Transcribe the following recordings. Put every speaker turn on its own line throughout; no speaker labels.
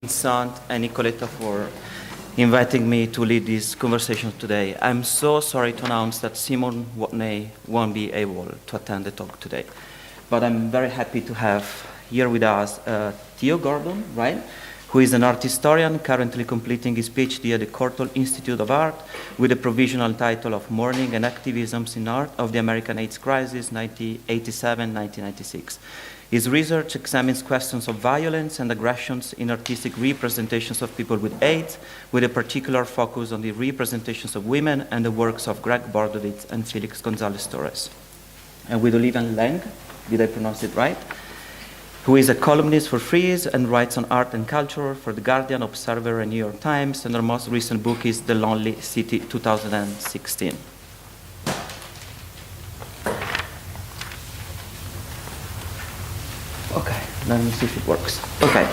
Vincent and Nicoletta for inviting me to lead this conversation today. I'm so sorry to announce that Simon Watney won't be able to attend the talk today. But I'm very happy to have here with us Theo Gordon, right? Who is an art historian currently completing his PhD at the Courtauld Institute of Art with a provisional title of Mourning and Activisms in Art of the American AIDS Crisis 1987-1996. His research examines questions of violence and aggressions in artistic representations of people with AIDS, with a particular focus on the representations of women and the works of Greg Bordovitz and Felix Gonzalez Torres. And with Olivia Laing, did I pronounce it right? Who is a columnist for Frieze and writes on art and culture for The Guardian, Observer, and New York Times, and her most recent book is The Lonely City 2016. Okay, let me see if it works. Okay,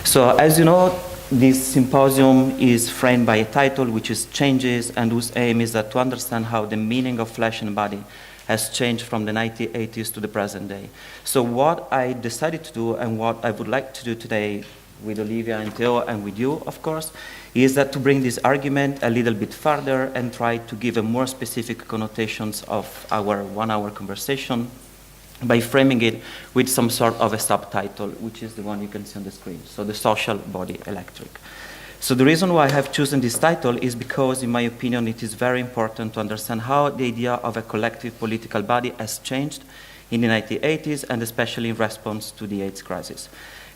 so as you know, this symposium is framed by a title which is Changes, and whose aim is that to understand how the meaning of flesh and body has changed from the 1980s to the present day. So what I decided to do, and what I would like to do today with Olivia and Theo, and with you, of course, is that to bring this argument a little bit further and try to give a more specific connotations of our 1 hour conversation by framing it with some sort of a subtitle, which is the one you can see on the screen. So the social body electric. So the reason why I have chosen this title is because, in my opinion, it is very important to understand how the idea of a collective political body has changed in the 1980s, and especially in response to the AIDS crisis.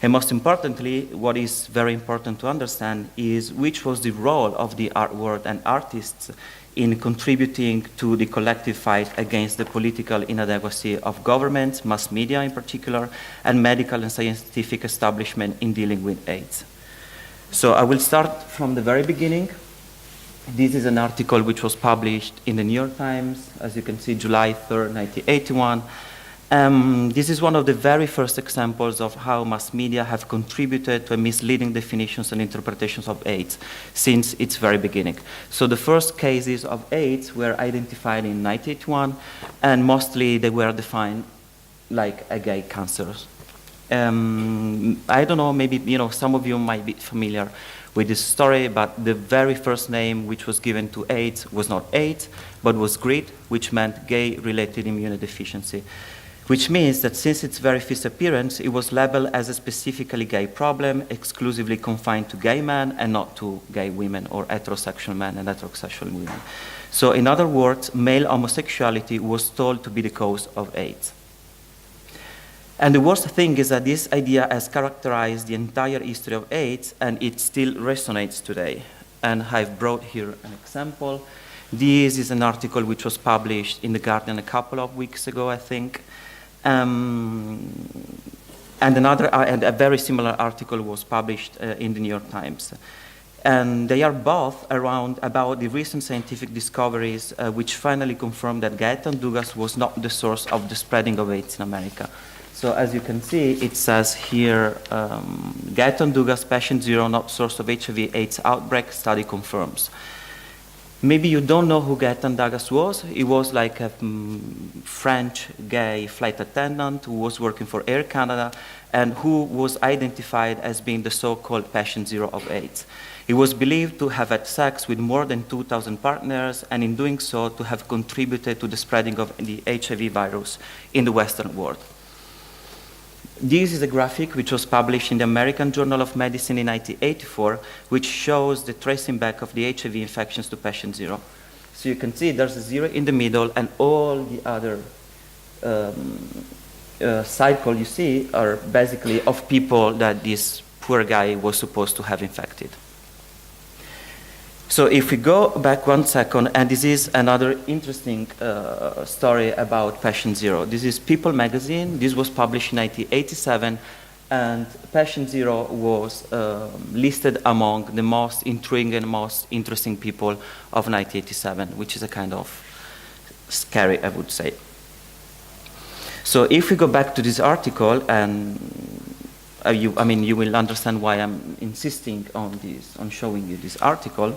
And most importantly, what is very important to understand is which was the role of the art world and artists in contributing to the collective fight against the political inadequacy of governments, mass media in particular, and medical and scientific establishment in dealing with AIDS. So I will start from the very beginning. This is an article which was published in the New York Times, as you can see, July 3rd, 1981. This is one of the very first examples of how mass media have contributed to misleading definitions and interpretations of AIDS since its very beginning. So the first cases of AIDS were identified in 1981, and mostly they were defined like a gay cancer. I don't know, maybe some of you might be familiar with this story, but the very first name which was given to AIDS was not AIDS, but was GRID, which meant gay-related immunodeficiency. Which means that since its very first appearance, it was labeled as a specifically gay problem, exclusively confined to gay men and not to gay women or heterosexual men and heterosexual women. So in other words, male homosexuality was told to be the cause of AIDS. And the worst thing is that this idea has characterized the entire history of AIDS, and it still resonates today. And I've brought here an example. This is an article which was published in The Guardian a couple of weeks ago, I think. And a very similar article was published in the New York Times. And they are both about the recent scientific discoveries which finally confirmed that Gaetan Dugas was not the source of the spreading of AIDS in America. So as you can see, it says here, Gaetan Dugas, patient 0, not source of HIV/AIDS outbreak, study confirms. Maybe you don't know who Gaetan Dugas was. He was like a French gay flight attendant who was working for Air Canada and who was identified as being the so-called patient 0 of AIDS. He was believed to have had sex with more than 2,000 partners, and in doing so to have contributed to the spreading of the HIV virus in the Western world. This is a graphic which was published in the American Journal of Medicine in 1984, which shows the tracing back of the HIV infections to patient 0. So you can see there's a 0 in the middle, and all the other cycle you see are basically of people that this poor guy was supposed to have infected. So if we go back 1 second, and this is another interesting story about patient 0. This is People magazine. This was published in 1987, and patient 0 was listed among the most intriguing and most interesting people of 1987, which is a kind of scary, I would say. So if we go back to this article, and you will understand why I'm insisting on this, on showing you this article,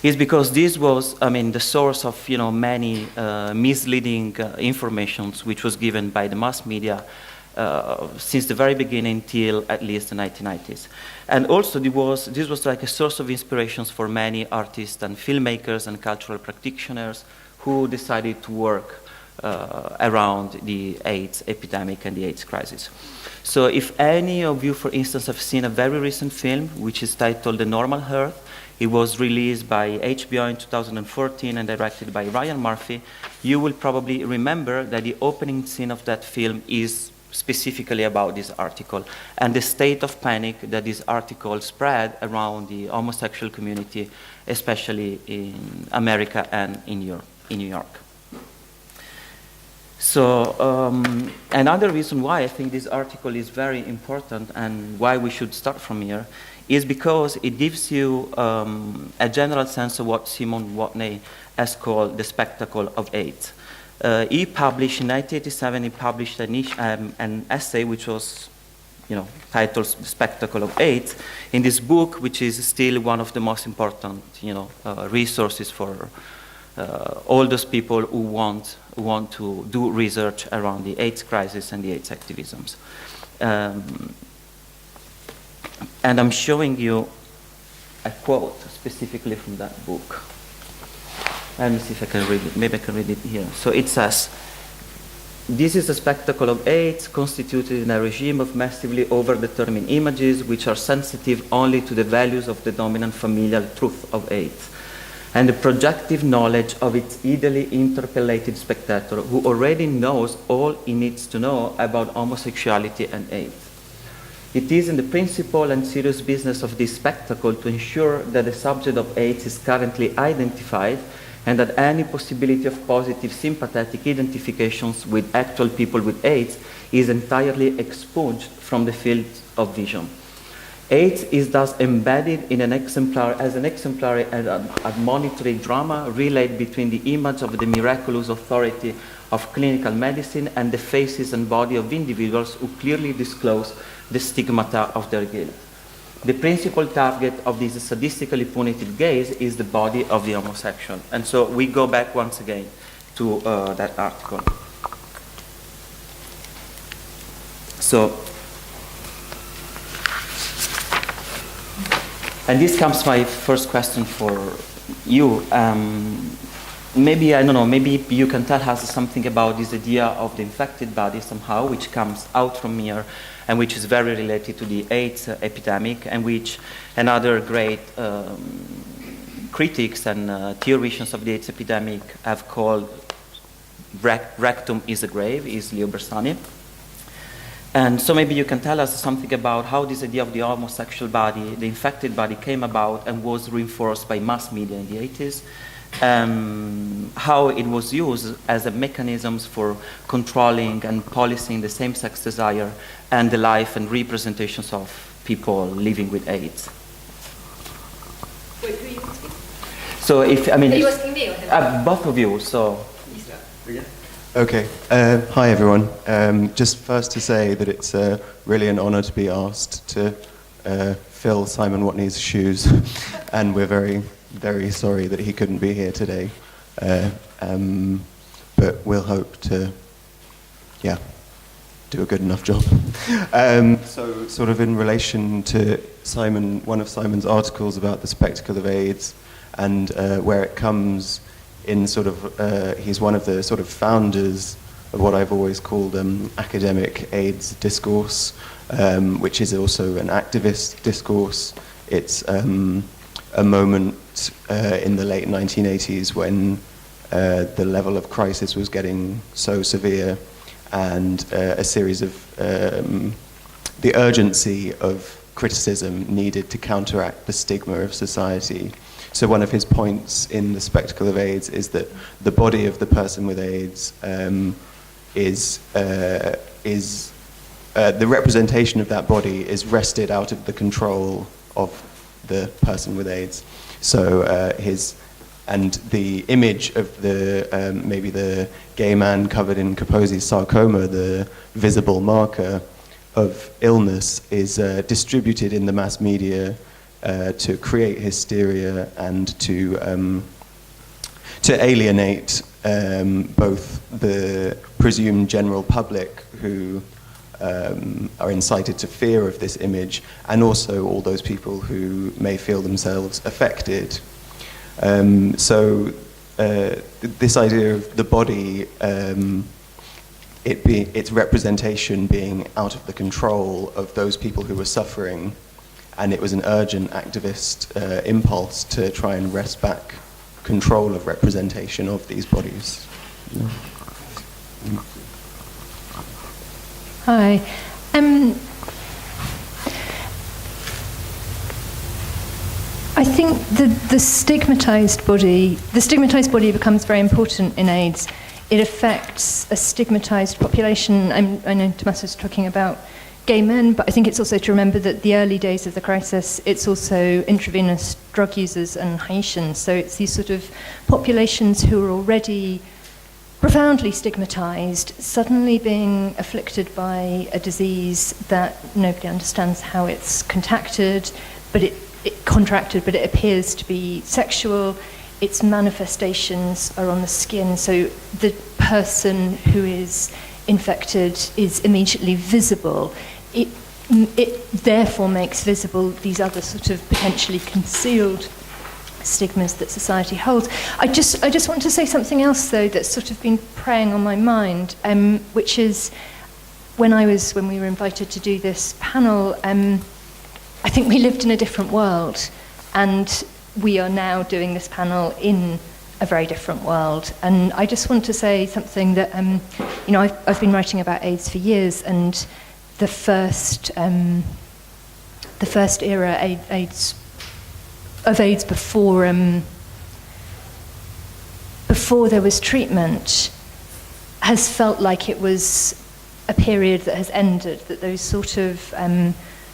is because this was, the source of, many misleading informations which was given by the mass media since the very beginning till at least the 1990s. And also this was like a source of inspirations for many artists and filmmakers and cultural practitioners who decided to work around the AIDS epidemic and the AIDS crisis. So if any of you, for instance, have seen a very recent film, which is titled The Normal Earth, it was released by HBO in 2014 and directed by Ryan Murphy, you will probably remember that the opening scene of that film is specifically about this article and the state of panic that this article spread around the homosexual community, especially in America and in New York. So another reason why I think this article is very important and why we should start from here is because it gives you a general sense of what Simon Watney has called the spectacle of AIDS. He published in 1987, he published an essay which was titled The Spectacle of AIDS in this book, which is still one of the most important resources for all those people who want to do research around the AIDS crisis and the AIDS activisms. And I'm showing you a quote specifically from that book. Let me see if I can read it. Maybe I can read it here. So it says, "This is a spectacle of AIDS constituted in a regime of massively overdetermined images which are sensitive only to the values of the dominant familial truth of AIDS, and the projective knowledge of its easily interpellated spectator who already knows all he needs to know about homosexuality and AIDS. It is in the principal and serious business of this spectacle to ensure that the subject of AIDS is currently identified and that any possibility of positive sympathetic identifications with actual people with AIDS is entirely expunged from the field of vision. AIDS is thus embedded in as an exemplary and admonitory drama relayed between the image of the miraculous authority of clinical medicine and the faces and body of individuals who clearly disclose the stigmata of their guilt. The principal target of this sadistically punitive gaze is the body of the homosexual." And so we go back once again to that article. So, and this comes my first question for you. Maybe, I don't know, maybe you can tell us something about this idea of the infected body somehow, which comes out from here and which is very related to the AIDS epidemic, and which another great critics and theorists of the AIDS epidemic have called rectum is a grave, is Leo Bersani. And so maybe you can tell us something about how this idea of the homosexual body, the infected body, came about and was reinforced by mass media in the 80s, how it was used as a mechanism for controlling and policing the same-sex desire and the life and representations of people living with AIDS.
Wait, who are you asking?
So if, I mean...
Are you asking me or him?
Both of you, so...
Okay. Hi, everyone. Just first to say that it's really an honor to be asked to fill Simon Watney's shoes, and we're very, very sorry that he couldn't be here today. But we'll hope to, do a good enough job. So sort of in relation to Simon, one of Simon's articles about the spectacle of AIDS and where it comes in sort of, he's one of the sort of founders of what I've always called academic AIDS discourse, which is also an activist discourse. It's a moment in the late 1980s when the level of crisis was getting so severe, and a series of the urgency of criticism needed to counteract the stigma of society. So one of his points in The Spectacle of AIDS is that the body of the person with AIDS is the representation of that body is wrested out of the control of the person with AIDS. So and the image of the maybe the gay man covered in Kaposi's sarcoma, the visible marker of illness, is distributed in the mass media to create hysteria and to alienate both the presumed general public who are incited to fear of this image, and also all those people who may feel themselves affected. This idea of the body, its representation being out of the control of those people who were suffering, and it was an urgent activist impulse to try and wrest back control of representation of these bodies. Yeah.
Hi. I think the stigmatized body becomes very important in AIDS. It affects a stigmatized population. I know Thommaso's talking about gay men, but I think it's also to remember that the early days of the crisis, it's also intravenous drug users and Haitians. So it's these sort of populations who are already profoundly stigmatized, suddenly being afflicted by a disease that nobody understands how it's contracted, but it appears to be sexual. Its manifestations are on the skin, so the person who is infected is immediately visible. It therefore makes visible these other sort of potentially concealed stigmas that society holds. I just want to say something else, though, that's sort of been preying on my mind, which is when we were invited to do this panel, I think we lived in a different world, and we are now doing this panel in a very different world. And I just want to say something that, I've been writing about AIDS for years, and the first era AIDS before there was treatment has felt like it was a period that has ended, that those sort of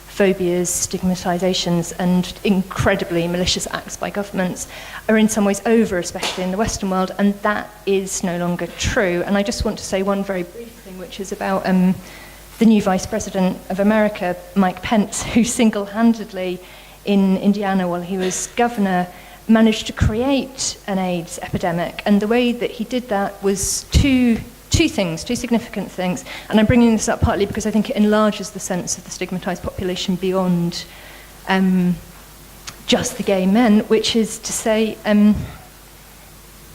phobias, stigmatizations, and incredibly malicious acts by governments are in some ways over, especially in the Western world, and that is no longer true. And I just want to say one very brief thing, which is about the new Vice President of America, Mike Pence, who single-handedly in Indiana while he was governor managed to create an AIDS epidemic. And the way that he did that was two significant things. And I'm bringing this up partly because I think it enlarges the sense of the stigmatized population beyond just the gay men, which is to say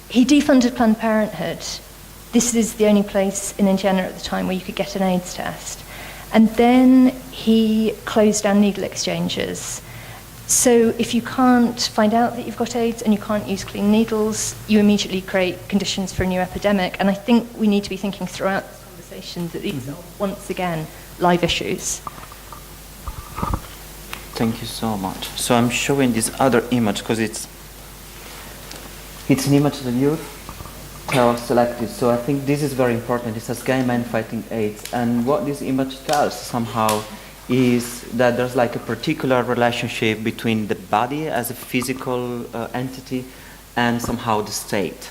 he defunded Planned Parenthood. This is the only place in Indiana at the time where you could get an AIDS test. And then he closed down needle exchanges. So if you can't find out that you've got AIDS and you can't use clean needles, you immediately create conditions for a new epidemic. And I think we need to be thinking throughout this conversation that these are, once again, live issues.
Thank you so much. So I'm showing this other image because it's an image that you Theo selected. So I think this is very important. It says gay men fighting AIDS. And what this image tells somehow is that there's like a particular relationship between the body as a physical entity and somehow the state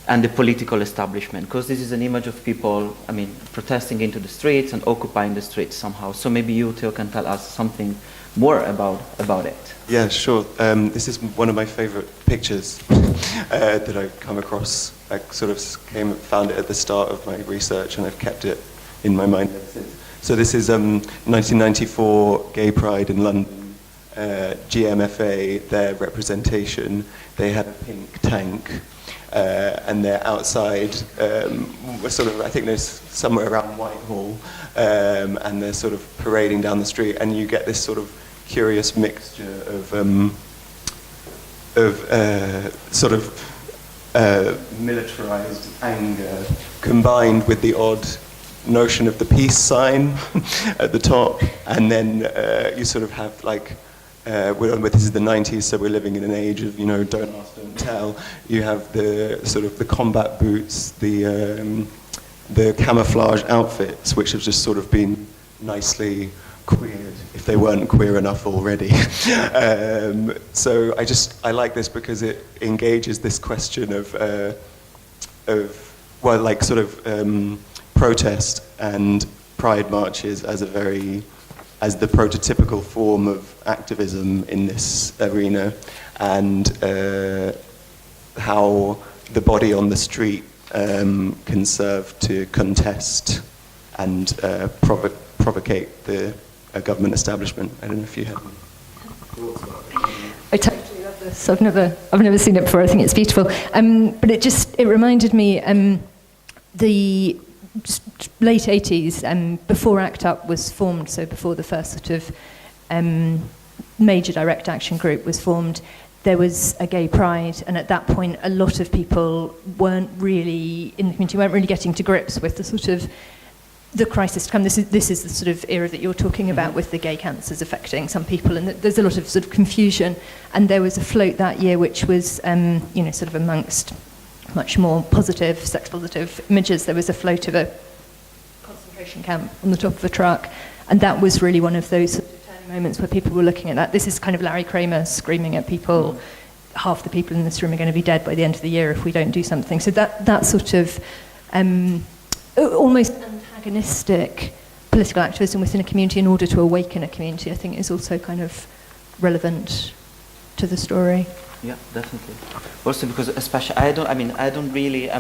and the political establishment, because this is an image of people, protesting into the streets and occupying the streets somehow. So maybe you, Theo, can tell us something more about it.
Yeah, sure. This is one of my favorite pictures that I've come across. I sort of found it at the start of my research, and I've kept it in my mind ever since. So this is 1994 Gay Pride in London, GMFA, their representation. They had a pink tank, and they're outside, I think there's somewhere around Whitehall, and they're sort of parading down the street, and you get this sort of curious mixture of militarized anger combined with the odd notion of the peace sign at the top, and then you sort of have this is the 90s, so we're living in an age of don't ask, don't tell. You have the sort of the combat boots, the camouflage outfits, which have just sort of been nicely queered if they weren't queer enough already. So I like this because it engages this question of protest and pride marches as the prototypical form of activism in this arena, and how the body on the street can serve to contest and provocate the government establishment. I don't know if you have thoughts about that.
I totally love this. I've never seen it before. I think it's beautiful. But it reminded me the late 80s, before ACT UP was formed, so before the first sort of major direct action group was formed, there was a gay pride, and at that point a lot of people weren't really, in the community, weren't really getting to grips with the sort of the crisis to come. This is the sort of era that you're talking about with the gay cancers affecting some people, and there's a lot of sort of confusion. And there was a float that year which was, sort of amongst much more positive, sex-positive images, there was a float of a concentration camp on the top of a truck, and that was really one of those sort of turning moments where people were looking at that. This is kind of Larry Kramer screaming at people, half the people in this room are going to be dead by the end of the year if we don't do something. So that sort of almost antagonistic political activism within a community in order to awaken a community, I think, is also kind of relevant to the story.
Yeah, definitely. Also because especially, I'm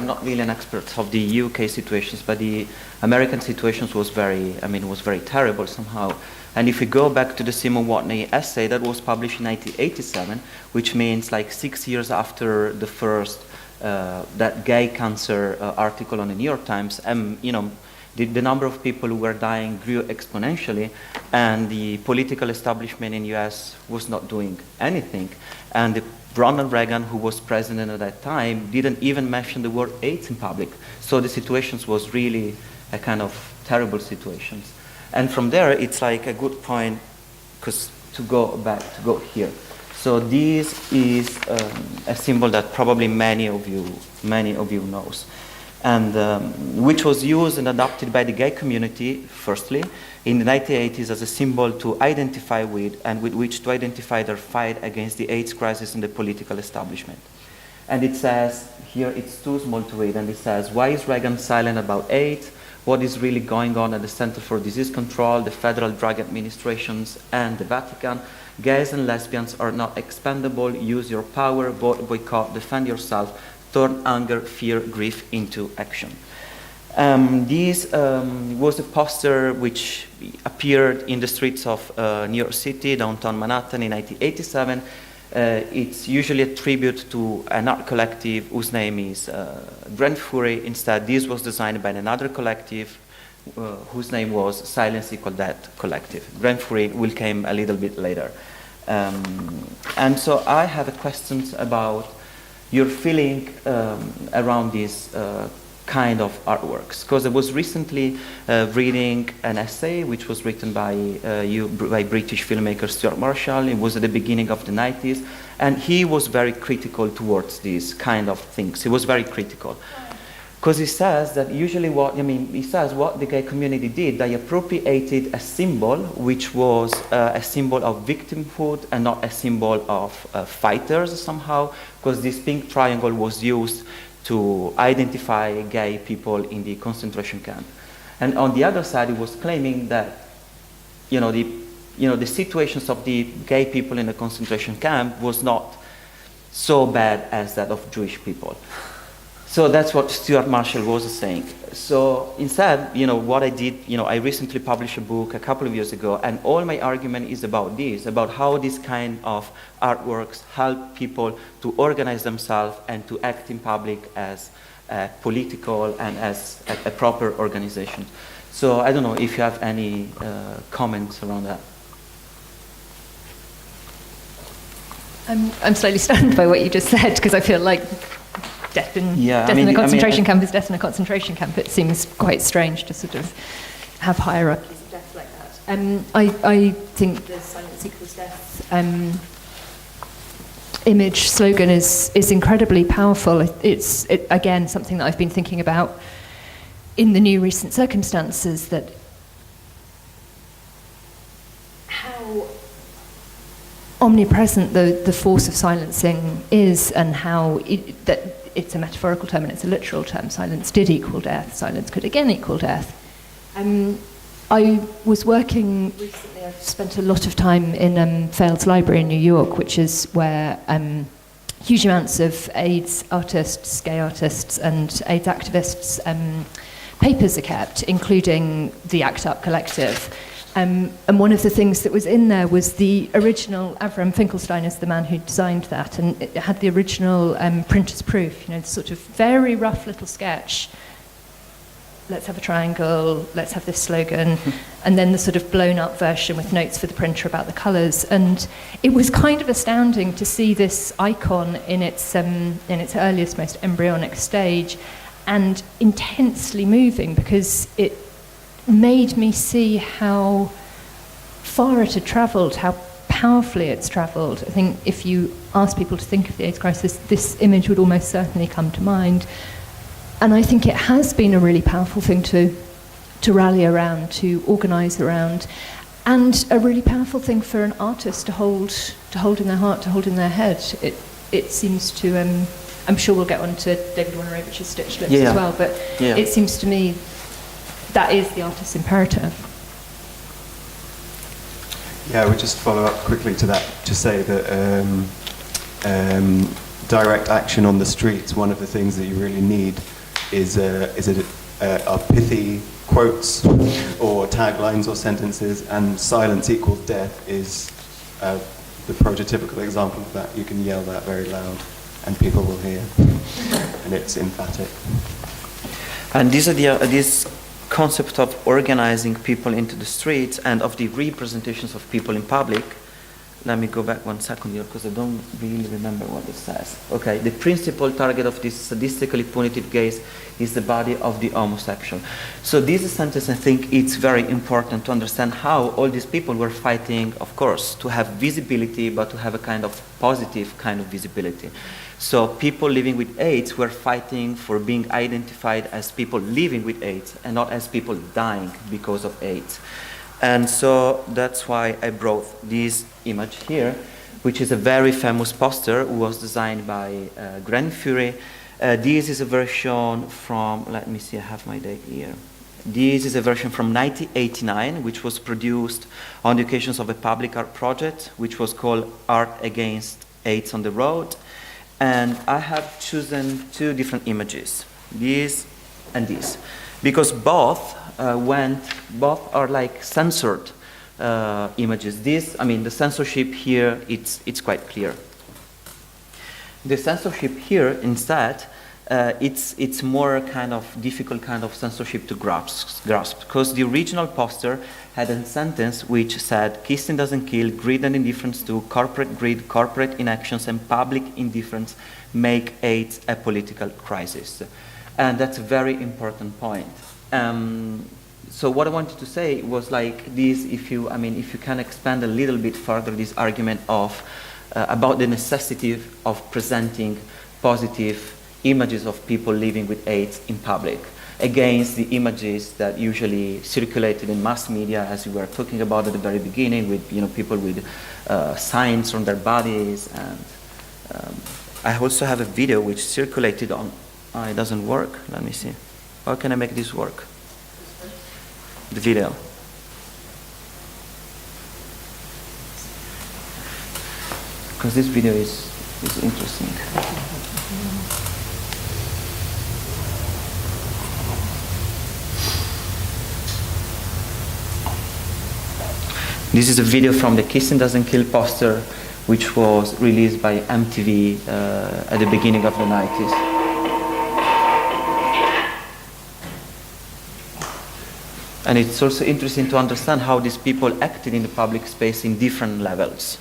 not really an expert of the UK situations, but the American situations was very terrible somehow. And if we go back to the Simon Watney essay that was published in 1987, which means like 6 years after the first that gay cancer article on the New York Times, the number of people who were dying grew exponentially, and the political establishment in US was not doing anything. And Ronald Reagan, who was president at that time, didn't even mention the word AIDS in public. So the situations was really a kind of terrible situations. And from there, it's like a good point, because to go here. So this is a symbol that probably many of you knows, and which was used and adopted by the gay community, firstly, in the 1980s as a symbol to identify with, and with which to identify their fight against the AIDS crisis in the political establishment. And it says, here it's too small to read, and it says, why is Reagan silent about AIDS? What is really going on at the Center for Disease Control, the Federal Drug Administrations, and the Vatican? Gays and lesbians are not expendable. Use your power, boycott, defend yourself, turn anger, fear, grief into action. This was a poster which appeared in the streets of New York City, downtown Manhattan in 1987. It's usually a tribute to an art collective whose name is Grand Fury. Instead, this was designed by another collective whose name was Silence Equal Death Collective. Grand Fury will come a little bit later. And so I have questions about your feeling around these kind of artworks, because I was recently reading an essay which was written by British filmmaker Stuart Marshall. It was at the beginning of the 90s, and he was very critical towards these kind of things. He was very critical, because he says that usually what the gay community did, they appropriated a symbol which was a symbol of victimhood and not a symbol of fighters somehow, because this pink triangle was used to identify gay people in the concentration camp. And on the other side, he was claiming that, the situations of the gay people in the concentration camp was not so bad as that of Jewish people. So that's what Stuart Marshall was saying. So instead, what I did, I recently published a book a couple of years ago, and all my argument is about this, about how this kind of artworks help people to organize themselves and to act in public as political and as a proper organization. So I don't know if you have any comments around that.
I'm slightly stunned by what you just said, because I feel like death in a concentration camp is death in a concentration camp. It seems quite strange to sort of have hierarchies of death like that. I think the Silence Equals Death image slogan is incredibly powerful. It's again something that I've been thinking about in the new recent circumstances, that how omnipresent the force of silencing is, and how that it's a metaphorical term and it's a literal term. Silence did equal death. Silence could again equal death. I was working recently, I've spent a lot of time in Fales Library in New York, which is where huge amounts of AIDS artists, gay artists and AIDS activists papers are kept, including the ACT UP collective. And one of the things that was in there was the original, Avram Finkelstein is the man who designed that, and it had the original printer's proof, the sort of very rough little sketch. Let's have a triangle, let's have this slogan, and then the sort of blown up version with notes for the printer about the colours. And it was kind of astounding to see this icon in its earliest, most embryonic stage, and intensely moving, because it made me see how far it had travelled, how powerfully it's travelled. I think if you ask people to think of the AIDS crisis, this image would almost certainly come to mind. And I think it has been a really powerful thing to rally around, to organise around, and a really powerful thing for an artist to hold in their heart, to hold in their head. It seems to, I'm sure we'll get on to David Wojnarowicz's Stitched Lips as well, but it seems to me that is the artist's imperative.
Yeah, I would just follow up quickly to that to say that direct action on the streets, one of the things that you really need is pithy quotes or taglines or sentences, and silence equals death is the prototypical example of that. You can yell that very loud and people will hear, and it's emphatic.
And this concept of organizing people into the streets and of the representations of people in public. Let me go back 1 second here, because I don't really remember what it says. Okay, the principal target of this sadistically punitive gaze is the body of the homosexual. So this sentence, I think it's very important to understand how all these people were fighting, of course, to have visibility, but to have a kind of positive kind of visibility. So people living with AIDS were fighting for being identified as people living with AIDS and not as people dying because of AIDS. And so that's why I brought this image here, which is a very famous poster who was designed by Granny Fury. This is a version from, let me see, I have my date here. This is a version from 1989, which was produced on the occasions of a public art project, which was called Art Against AIDS on the Road. And I have chosen two different images, this and this, because both are like censored images. The censorship here, it's quite clear. The censorship here, instead, it's more kind of difficult kind of censorship to grasp, because the original poster had a sentence which said, "Kissing doesn't kill, greed and indifference to, corporate greed, corporate inactions, and public indifference make AIDS a political crisis." And that's a very important point. So what I wanted to say was like this, if you can expand a little bit further this argument of about the necessity of presenting positive images of people living with AIDS in public against the images that usually circulated in mass media, as we were talking about at the very beginning, with people with signs on their bodies. And I also have a video which circulated on. It doesn't work. Let me see. How can I make this work? The video. Because this video is interesting. This is a video from the Kissing Doesn't Kill poster, which was released by MTV at the beginning of the 90s. And it's also interesting to understand how these people acted in the public space in different levels.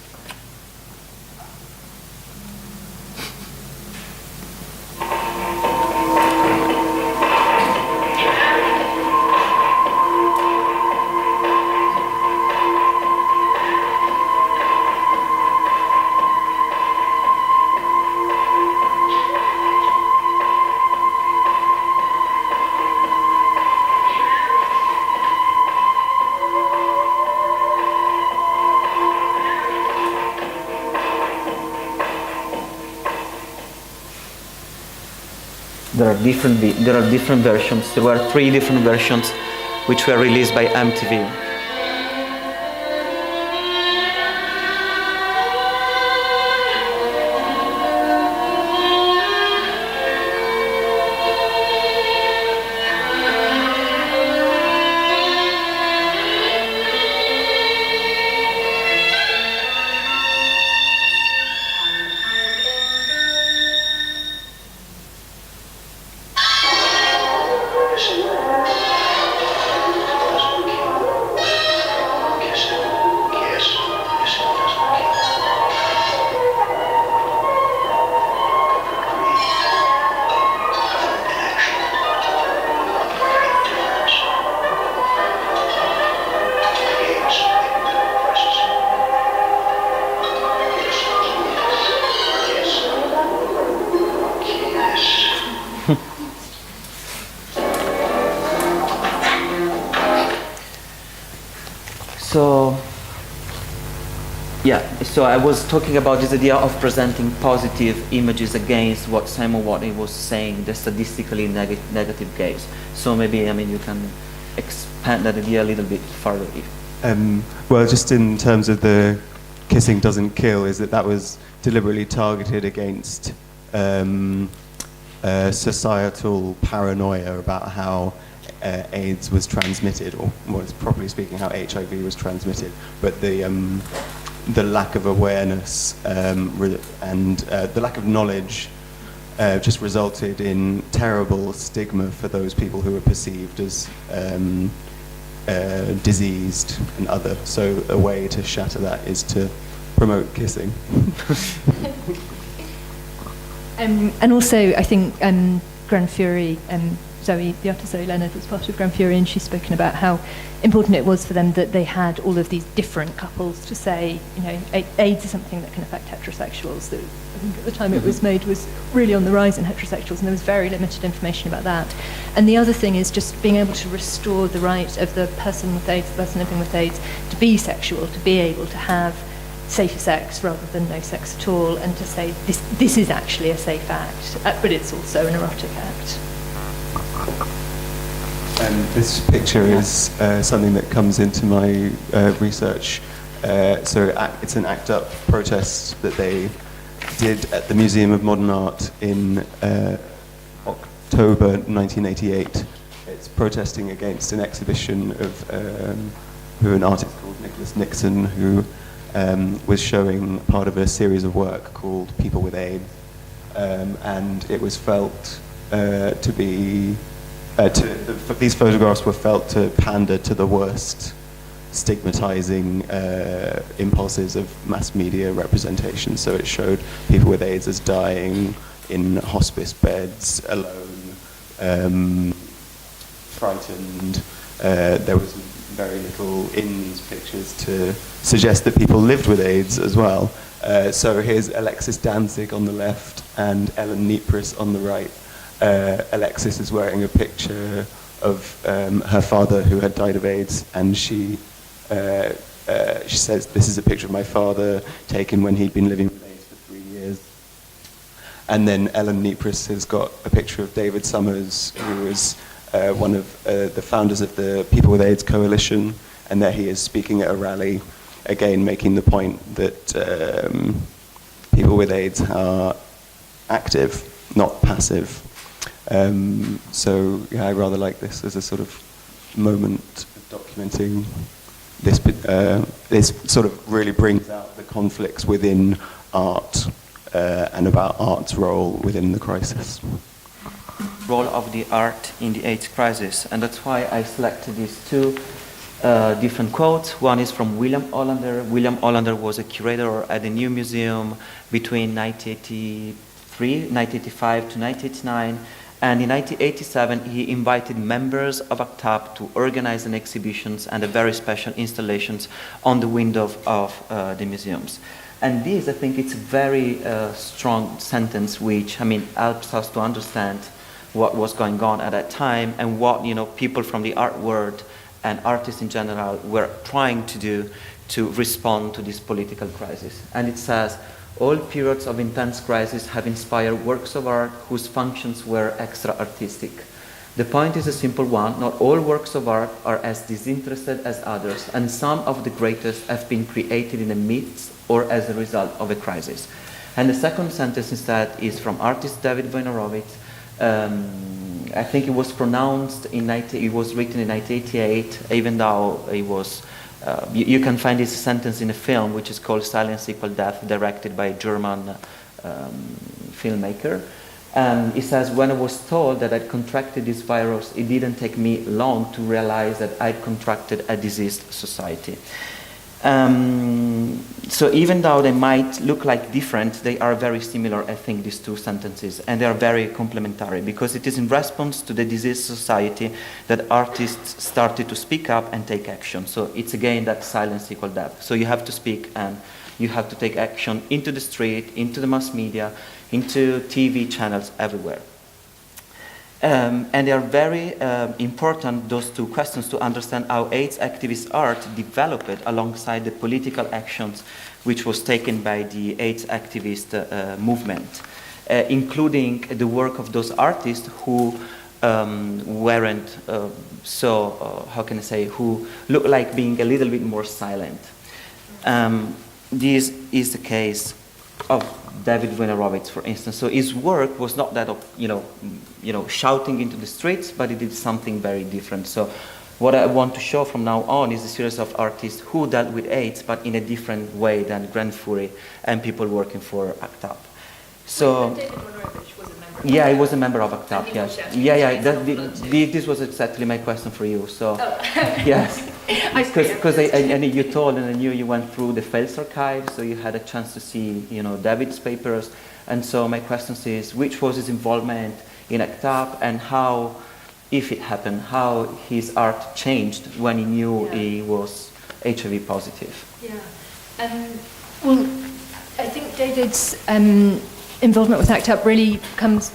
There are different versions. There were 3 different versions which were released by MTV. Yeah, so I was talking about this idea of presenting positive images against what Simon Watney was saying, the statistically negative gaze. So maybe, I mean, you can expand that idea a little bit further.
Well, just in terms of the kissing doesn't kill, is that was deliberately targeted against societal paranoia about how AIDS was transmitted, or more properly speaking, how HIV was transmitted, but the lack of awareness and the lack of knowledge just resulted in terrible stigma for those people who were perceived as diseased and other. So a way to shatter that is to promote kissing.
And also, I think Grand Fury, Zoe, the artist Zoe Leonard, was part of Grand Fury, and she's spoken about how important it was for them that they had all of these different couples to say, you know, AIDS is something that can affect heterosexuals. That I think at the time it was made was really on the rise in heterosexuals, and there was very limited information about that. And the other thing is just being able to restore the right of the person with AIDS, the person living with AIDS, to be sexual, to be able to have safer sex rather than no sex at all, and to say this is actually a safe act, but it's also an erotic act.
And this picture is something that comes into my research. So it's an ACT UP protest that they did at the Museum of Modern Art in October 1988. It's protesting against an exhibition of an artist called Nicholas Nixon, who was showing part of a series of work called People with AIDS. And it was felt to be... these photographs were felt to pander to the worst stigmatizing impulses of mass media representation. So it showed people with AIDS as dying in hospice beds, alone, frightened. There was very little in these pictures to suggest that people lived with AIDS as well. So here's Alexis Danzig on the left and Ellen Niepris on the right. Alexis is wearing a picture of her father who had died of AIDS, and she says, "This is a picture of my father taken when he'd been living with AIDS for 3 years." And then Ellen Niepris has got a picture of David Summers, who was one of the founders of the People with AIDS Coalition, and there he is speaking at a rally, again making the point that people with AIDS are active, not passive. So yeah, I rather like this as a sort of moment of documenting this. This sort of really brings out the conflicts within art and about art's role within the crisis.
Role of the art in the AIDS crisis, and that's why I selected these two different quotes. One is from William Hollander. William Hollander was a curator at the New Museum between 1985 to 1989. And in 1987, he invited members of ACT UP to organize an exhibitions and a very special installations on the window of the museums. And this, I think, it's a very strong sentence, which, I mean, helps us to understand what was going on at that time and what, you know, people from the art world and artists in general were trying to do to respond to this political crisis. And it says, all periods of intense crisis have inspired works of art whose functions were extra-artistic. The point is a simple one: not all works of art are as disinterested as others, and some of the greatest have been created in the midst or as a result of a crisis. And the second sentence instead is from artist David Wojnarowicz. I think it was pronounced it was written in 1988, even though it was you can find this sentence in a film which is called Silence Equal Death, directed by a German filmmaker. He says, when I was told that I'd contracted this virus, it didn't take me long to realize that I'd contracted a diseased society. So even though they might look like different, they are very similar, I think, these two sentences, and they are very complementary, because it is in response to the diseased society that artists started to speak up and take action. So it's again that silence equal death. So you have to speak and you have to take action into the street, into the mass media, into TV channels everywhere. And they are very important, those two questions, to understand how AIDS activist art developed alongside the political actions which was taken by the AIDS activist movement, including the work of those artists who weren't how can I say, who look like being a little bit more silent. This is the case of David Wojnarowicz, for instance. So his work was not that of, shouting into the streets, but he did something very different. So what I want to show from now on is a series of artists who dealt with AIDS, but in a different way than Grand Fury and people working for ACT UP. So,
David Wojnarowicz was a member.
yeah, he was a member of ACT UP,
And he
yes.
was,
Yeah. This was exactly my question for you. So, yes. Because you told and I knew you went through the Fels archive, so you had a chance to see, David's papers. And so my question is, which was his involvement in ACT UP, and how, if it happened, how his art changed when he knew he was HIV positive?
Yeah. Well, I think David's involvement with ACT UP really comes.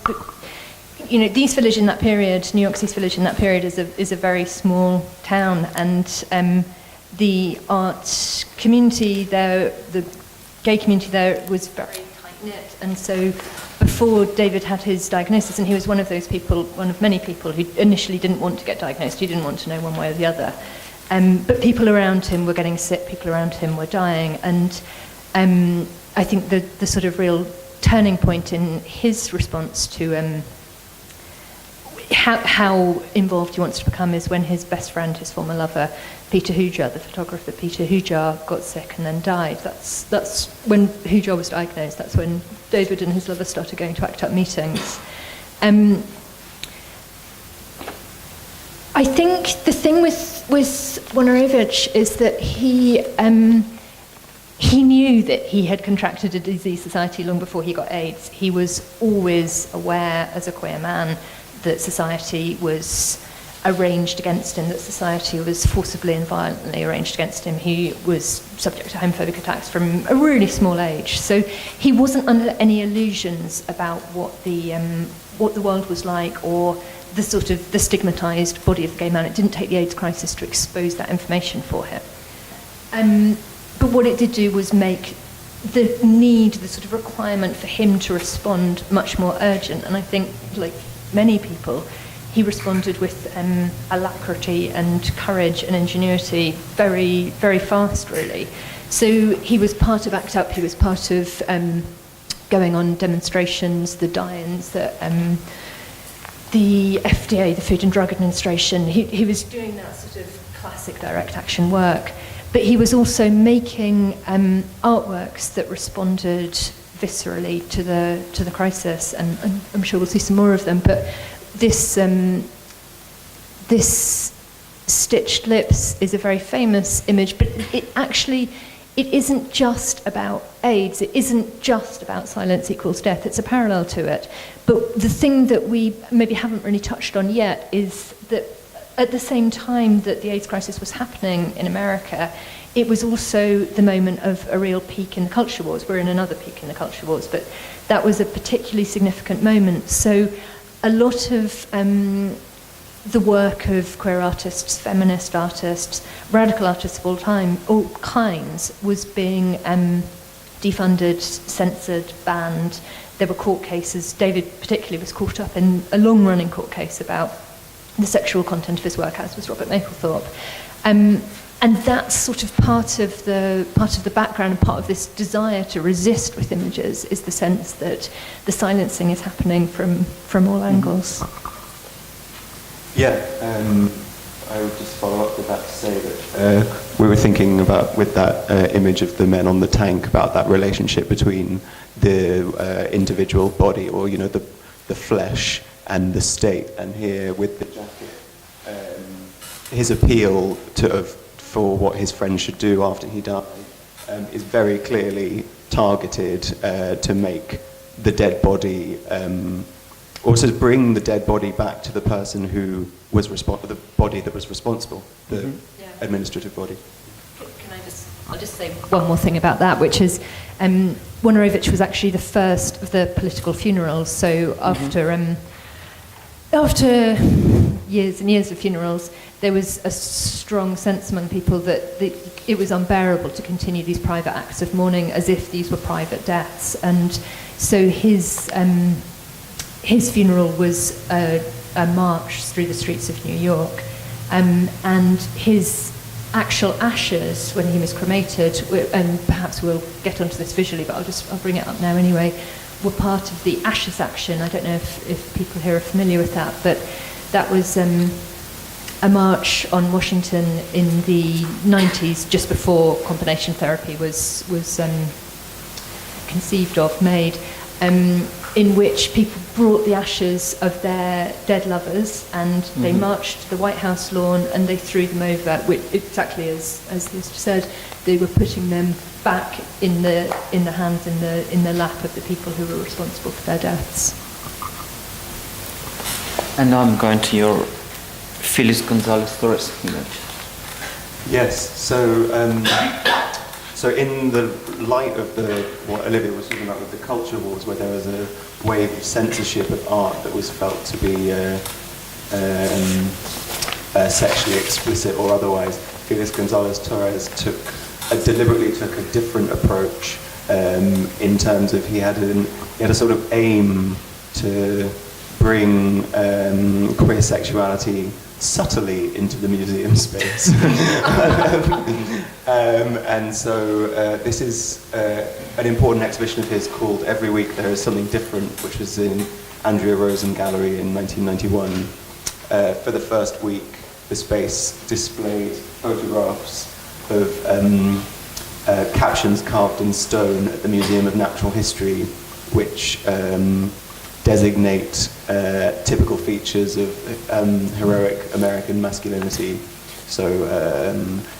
The East Village in that period, New York's East Village in that period, is a very small town, and the art community there, the gay community there, was very tight-knit. And so before David had his diagnosis, and he was one of those people, one of many people who initially didn't want to get diagnosed, he didn't want to know one way or the other. But people around him were getting sick, people around him were dying, and I think the sort of real turning point in his response to how involved he wants to become is when his best friend, his former lover, Peter Hujar, the photographer Peter Hujar, got sick and then died. That's when Hujar was diagnosed. That's when David and his lover started going to ACT UP meetings. I think the thing with Wojnarowicz is that he knew that he had contracted a disease society long before he got AIDS. He was always aware, as a queer man, that society was arranged against him, that society was forcibly and violently arranged against him. He was subject to homophobic attacks from a really small age. So he wasn't under any illusions about what the world was like, or the sort of the stigmatized body of the gay man. It didn't take the AIDS crisis to expose that information for him. But what it did do was make the sort of requirement for him to respond much more urgent. And I think, like many people, he responded with alacrity and courage and ingenuity very, very fast, really. So he was part of ACT UP, he was part of going on demonstrations, the die-ins, the FDA, the Food and Drug Administration. He was doing that sort of classic direct action work. But he was also making artworks that responded viscerally to the crisis, and I'm sure we'll see some more of them. But this stitched lips is a very famous image, but it isn't just about AIDS. It isn't just about silence equals death. It's a parallel to it. But the thing that we maybe haven't really touched on yet is that at the same time that the AIDS crisis was happening in America, it was also the moment of a real peak in the culture wars. We're in another peak in the culture wars, but that was a particularly significant moment. So a lot of the work of queer artists, feminist artists, radical artists of all kinds, was being defunded, censored, banned. There were court cases. David particularly was caught up in a long-running court case about the sexual content of his work, as was Robert Mapplethorpe. And that's sort of part of the background, and part of this desire to resist with images is the sense that the silencing is happening from all angles.
Yeah, I would just follow up with that to say that we were thinking about, with that image of the men on the tank, about that relationship between the individual body, or the flesh, and the state. And here with the jacket, his appeal for what his friend should do after he died is very clearly targeted to make the dead body, or to bring the dead body back to the person who was the body that was responsible, the administrative body.
I'll just say one more thing about that, which is Wojnarowicz was actually the first of the political funerals. So after after years and years of funerals, there was a strong sense among people that it was unbearable to continue these private acts of mourning as if these were private deaths. And so his funeral was a march through the streets of New York. And his actual ashes, when he was cremated, and perhaps we'll get onto this visually, but I'll bring it up now anyway, were part of the Ashes Action. I don't know if people here are familiar with that, but that was a march on Washington in the 90s, just before combination therapy was conceived of, made, in which people brought the ashes of their dead lovers, and they marched to the White House lawn and they threw them over, which, exactly as Liz said, they were putting them back in the hands, in the lap of the people who were responsible for their deaths.
And now I'm going to your Feliz Gonzalez Torres image.
Yes, so in the light of what Olivia was talking about with the culture wars, where there was a wave of censorship of art that was felt to be sexually explicit or otherwise, Feliz Gonzalez Torres deliberately took a different approach in terms of he had a sort of aim to bring queer sexuality subtly into the museum space. And so this is an important exhibition of his called Every Week There Is Something Different, which was in Andrea Rosen Gallery in 1991. For the first week, the space displayed photographs of captions carved in stone at the Museum of Natural History, which designate typical features of heroic American masculinity. So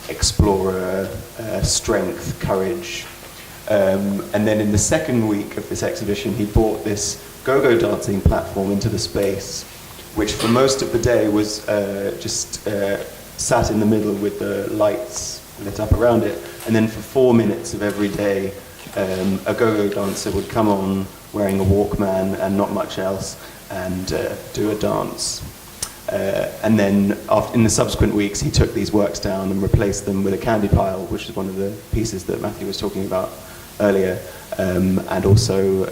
explorer, strength, courage. And then in the second week of this exhibition, he brought this go-go dancing platform into the space, which for most of the day was just sat in the middle with the lights lit up around it. And then for 4 minutes of every day, a go-go dancer would come on wearing a Walkman and not much else, and do a dance. And then in the subsequent weeks, he took these works down and replaced them with a candy pile, which is one of the pieces that Matthew was talking about earlier, and also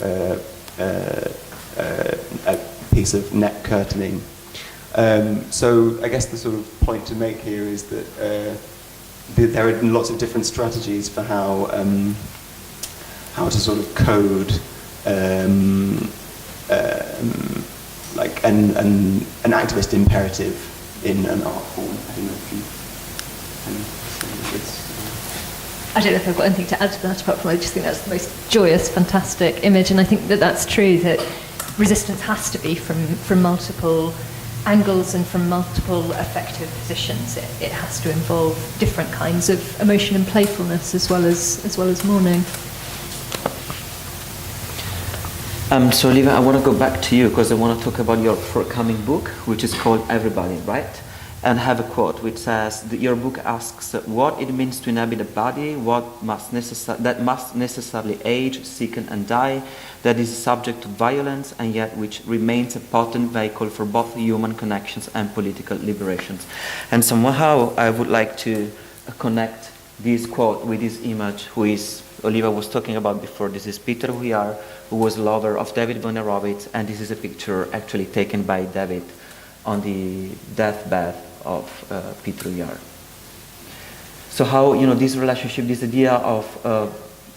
a piece of net curtaining. So I guess the sort of point to make here is that there are lots of different strategies for how to sort of code like an activist imperative in an art form. I don't know if you
I don't know if I've got anything to add to that, apart from I just think that's the most joyous, fantastic image, and I think that that's true, that resistance has to be from multiple angles and from multiple effective positions. It has to involve different kinds of emotion and playfulness as well as mourning.
So Olivia, I want to go back to you because I want to talk about your forthcoming book, which is called Everybody, right? And have a quote which says that your book asks what it means to inhabit a body, that must necessarily age, sicken and die, that is subject to violence and yet which remains a potent vehicle for both human connections and political liberations. And somehow I would like to connect this quote with this image, who is Olivia was talking about before. This is Peter Huillard, who was a lover of David Boner-Roberts, and this is a picture actually taken by David on the deathbed of Peter Huillard. So how, this relationship, this idea of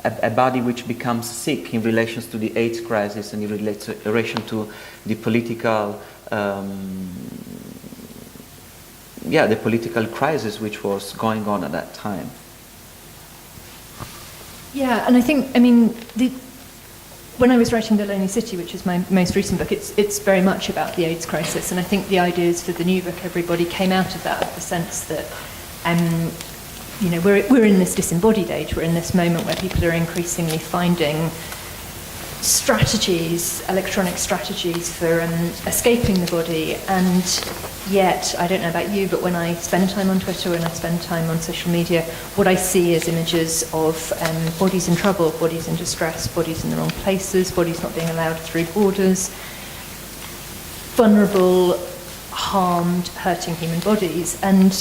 a body which becomes sick in relation to the AIDS crisis and in relation to the political, the political crisis which was going on at that time.
Yeah, and I think, when I was writing The Lonely City, which is my most recent book, it's very much about the AIDS crisis, and I think the ideas for the new book, Everybody, came out of that, the sense that, we're in this disembodied age, we're in this moment where people are increasingly finding strategies, electronic strategies for escaping the body, and yet, I don't know about you, but when I spend time on Twitter and I spend time on social media, what I see is images of bodies in trouble, bodies in distress, bodies in the wrong places, bodies not being allowed through borders. vulnerable, harmed, hurting human bodies. And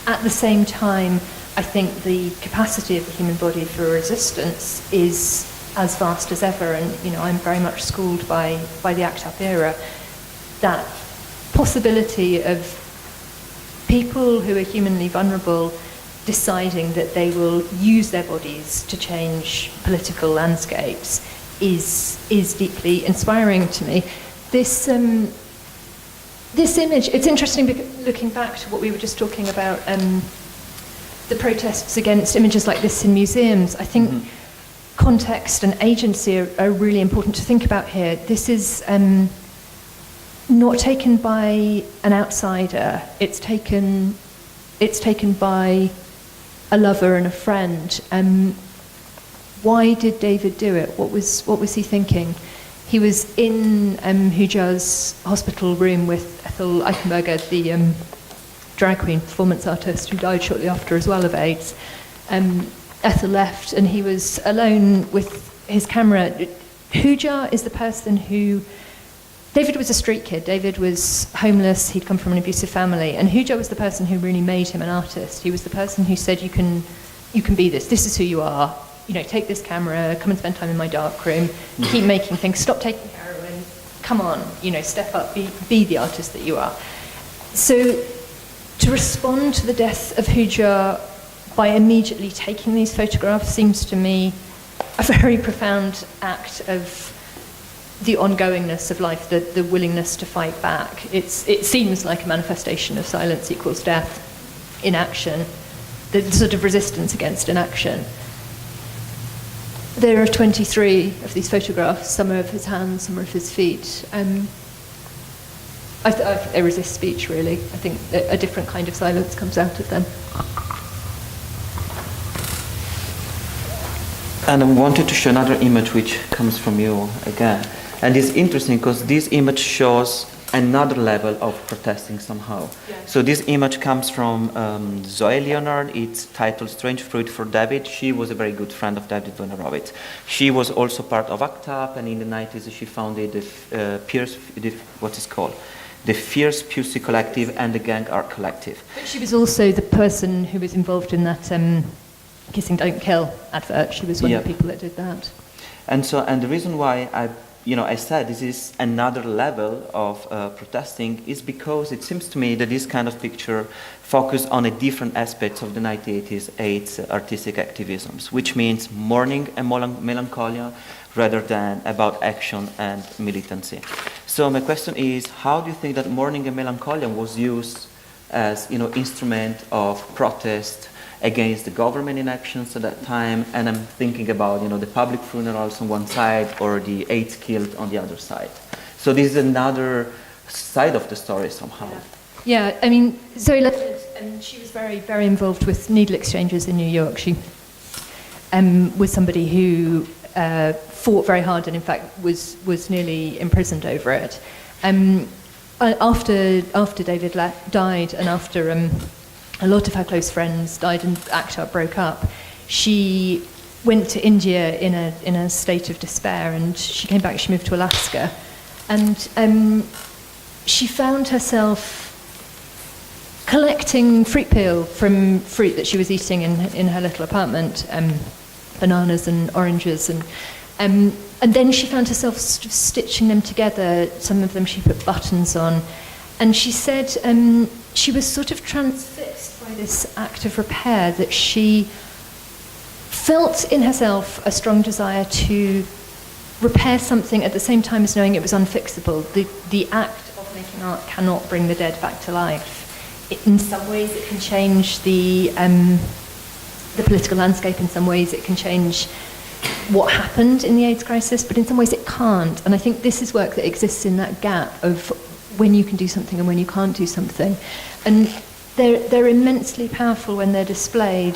at the same time, I think the capacity of the human body for resistance is as vast as ever. And, you know, I'm very much schooled by the ACT UP era. That possibility of people who are humanly vulnerable deciding that they will use their bodies to change political landscapes is deeply inspiring to me. This image, it's interesting looking back to what we were just talking about, the protests against images like this in museums. I think context and agency are really important to think about here. This is not taken by an outsider. It's taken by a lover and a friend. Why did David do it? What was he thinking? He was in Huja's hospital room with Ethel Eichenberger, the drag queen performance artist who died shortly after as well of AIDS. Ethel left and he was alone with his camera. Huja is the person who... David was a street kid. David was homeless. He'd come from an abusive family. And Huja was the person who really made him an artist. He was the person who said, you can be this. This is who you are. You know, take this camera, come and spend time in my dark room, keep making things, stop taking heroin, come on, you know, step up, be the artist that you are. So to respond to the death of Huja by immediately taking these photographs seems to me a very profound act of the ongoingness of life, the willingness to fight back. It seems like a manifestation of silence equals death in action, the sort of resistance against inaction. There are 23 of these photographs. Some are of his hands, some are of his feet. I think they resist speech, really. I think a different kind of silence comes out of them.
And I wanted to show another image which comes from you again. And it's interesting because this image shows another level of protesting somehow. Yeah. So this image comes from Zoe Leonard. It's titled Strange Fruit for David. She was a very good friend of David Wojnarowicz. She was also part of ACT UP, and in the 90s she founded the Fierce Pussy Collective and the Gang Art Collective.
But she was also the person who was involved in that Kissing Don't Kill advert. She was one of the people that did that. And
the reason why I said this is another level of protesting is because it seems to me that this kind of picture focused on a different aspects of the 1980s AIDS artistic activisms, which means mourning and melancholia rather than about action and militancy. So my question is, how do you think that mourning and melancholia was used as, you know, instrument of protest against the government inactions at that time? And I'm thinking about, you know, the public funerals on one side or the AIDS killed on the other side. So this is another side of the story somehow.
Yeah, I mean, Zoe Leonard, she was very, very involved with needle exchanges in New York. She was somebody who fought very hard and in fact was nearly imprisoned over it. After David died and after a lot of her close friends died and ACT UP broke up, she went to India in a state of despair, and she came back. She moved to Alaska, and she found herself collecting fruit peel from fruit that she was eating in her little apartment, bananas and oranges, and then she found herself sort of stitching them together. Some of them she put buttons on, and she said she was sort of transfixed by this act of repair, that she felt in herself a strong desire to repair something at the same time as knowing it was unfixable. The act of making art cannot bring the dead back to life. In some ways it can change the political landscape, in some ways it can change what happened in the AIDS crisis, but in some ways it can't. And I think this is work that exists in that gap of when you can do something and when you can't do something. And they're immensely powerful when they're displayed.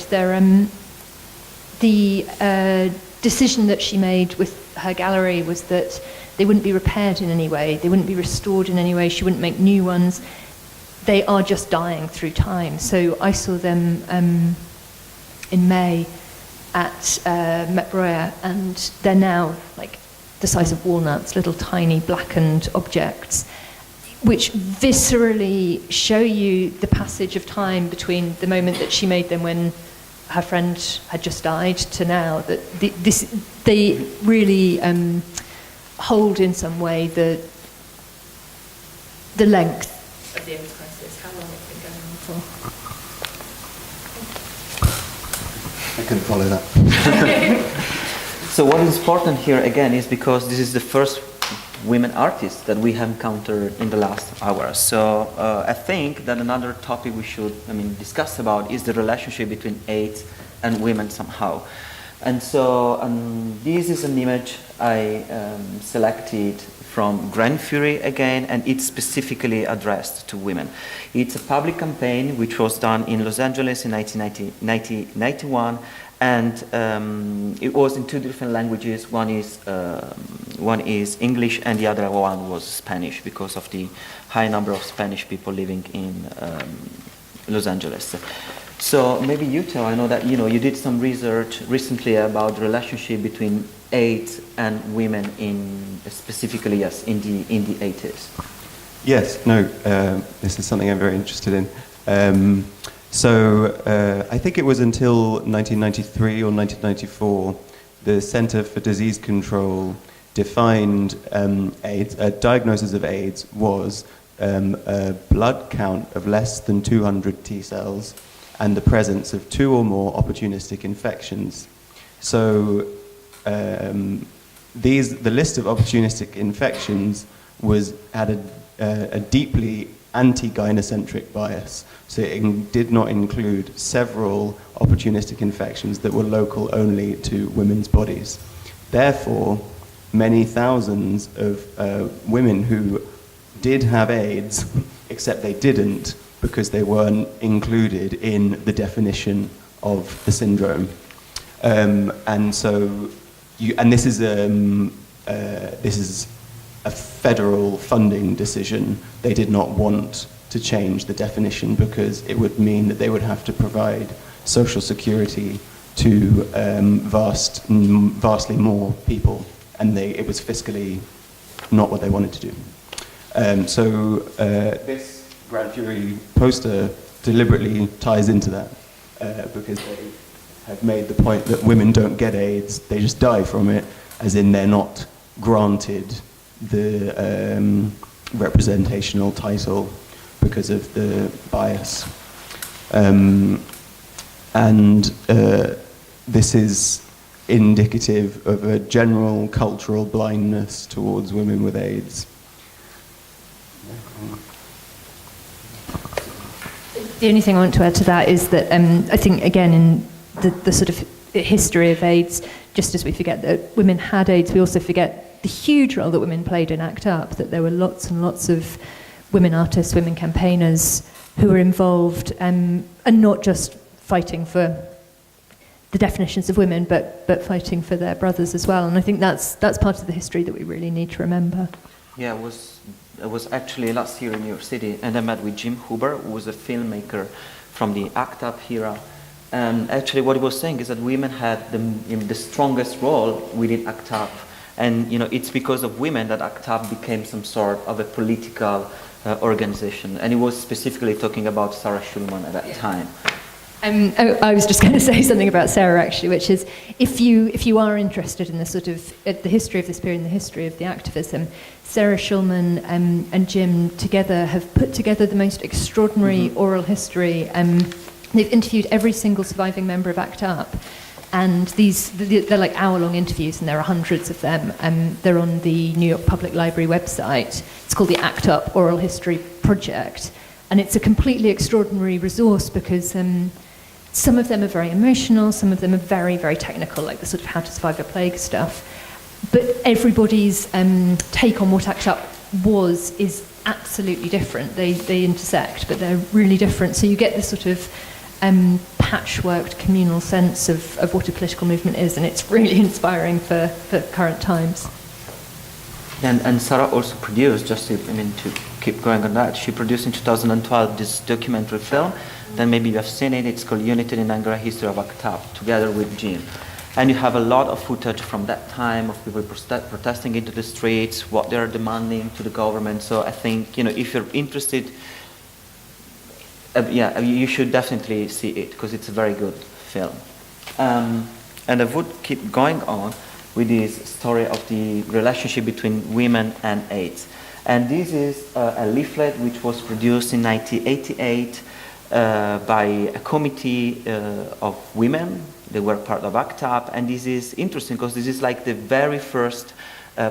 The decision that she made with her gallery was that they wouldn't be repaired in any way, they wouldn't be restored in any way, she wouldn't make new ones. They are just dying through time. So I saw them in May at Met Broya, and they're now like the size of walnuts, little tiny blackened objects. which viscerally show you the passage of time between the moment that she made them when her friend had just died to now. That they really hold in some way the length of the AIDS crisis, how long it's been going on for.
I couldn't follow that.
So what is important here again is because this is the first women artists that we have encountered in the last hour. So I think that another topic we should discuss about is the relationship between AIDS and women somehow. And so this is an image I selected from Grand Fury again, and it's specifically addressed to women. It's a public campaign which was done in Los Angeles in 1991, and it was in two different languages. One is English, and the other one was Spanish, because of the high number of Spanish people living in Los Angeles. So maybe you, Theo, I know that you did some research recently about the relationship between AIDS and women specifically, yes, in the 80s.
Yes, no, this is something I'm very interested in. I think it was until 1993 or 1994, the Center for Disease Control defined AIDS, diagnosis of AIDS was a blood count of less than 200 T cells and the presence of 2 or more opportunistic infections. So the list of opportunistic infections had a deeply anti-gynocentric bias. So it did not include several opportunistic infections that were local only to women's bodies. Therefore, many thousands of women who did have AIDS, except they didn't because they weren't included in the definition of the syndrome. This is a federal funding decision. They did not want to change the definition because it would mean that they would have to provide social security to vastly more people, and it was fiscally not what they wanted to do. This Grand Fury poster deliberately ties into that because they have made the point that women don't get AIDS, they just die from it, as in they're not granted the representational title because of the bias. This is indicative of a general cultural blindness towards women with AIDS.
The only thing I want to add to that is that I think, again, in the sort of history of AIDS, just as we forget that women had AIDS, we also forget the huge role that women played in ACT UP, that there were lots and lots of women artists, women campaigners who were involved, and not just fighting for the definitions of women, but fighting for their brothers as well. And I think that's part of the history that we really need to remember.
Yeah, it was actually last year in New York City, and I met with Jim Huber, who was a filmmaker from the ACT UP era. And actually what he was saying is that women had the strongest role within ACT UP. And it's because of women that ACT UP became some sort of a political organization. And he was specifically talking about Sarah Schulman at that time.
I was just going to say something about Sarah, actually, which is if you are interested in the sort of the history of this period and the history of the activism, Sarah Schulman and Jim together have put together the most extraordinary oral history. They've interviewed every single surviving member of ACT UP, and they're like hour-long interviews, and there are hundreds of them. They're on the New York Public Library website. It's called the ACT UP Oral History Project, and it's a completely extraordinary resource because some of them are very emotional, some of them are very, very technical, like the sort of how to survive a plague stuff. But everybody's take on what ACT UP is absolutely different. They intersect, but they're really different. So you get this sort of patchworked communal sense of what a political movement is, and it's really inspiring for current times.
And Sarah also produced, just to keep going on that, she produced in 2012 this documentary film. Then maybe you have seen it. It's called United in Anger: A History of ACT UP, together with Jim. And you have a lot of footage from that time of people protesting into the streets, what they're demanding to the government. So I think, if you're interested, you should definitely see it, because it's a very good film. And I would keep going on with this story of the relationship between women and AIDS. And this is a leaflet which was produced in 1988 by a committee of women. They were part of ACT UP, and this is interesting because this is like the very first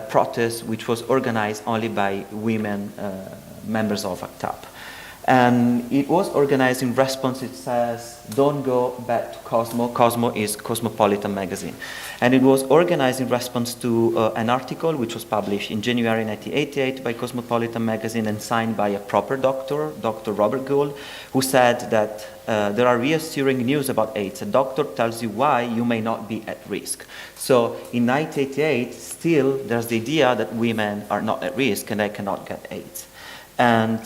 protest which was organized only by women members of ACT UP. And it was organized in response, it says, don't go back to Cosmo. Cosmo is Cosmopolitan magazine. And it was organized in response to an article which was published in January 1988 by Cosmopolitan magazine and signed by a proper doctor, Dr. Robert Gould, who said that there are reassuring news about AIDS. A doctor tells you why you may not be at risk. So in 1988, still there's the idea that women are not at risk and they cannot get AIDS. And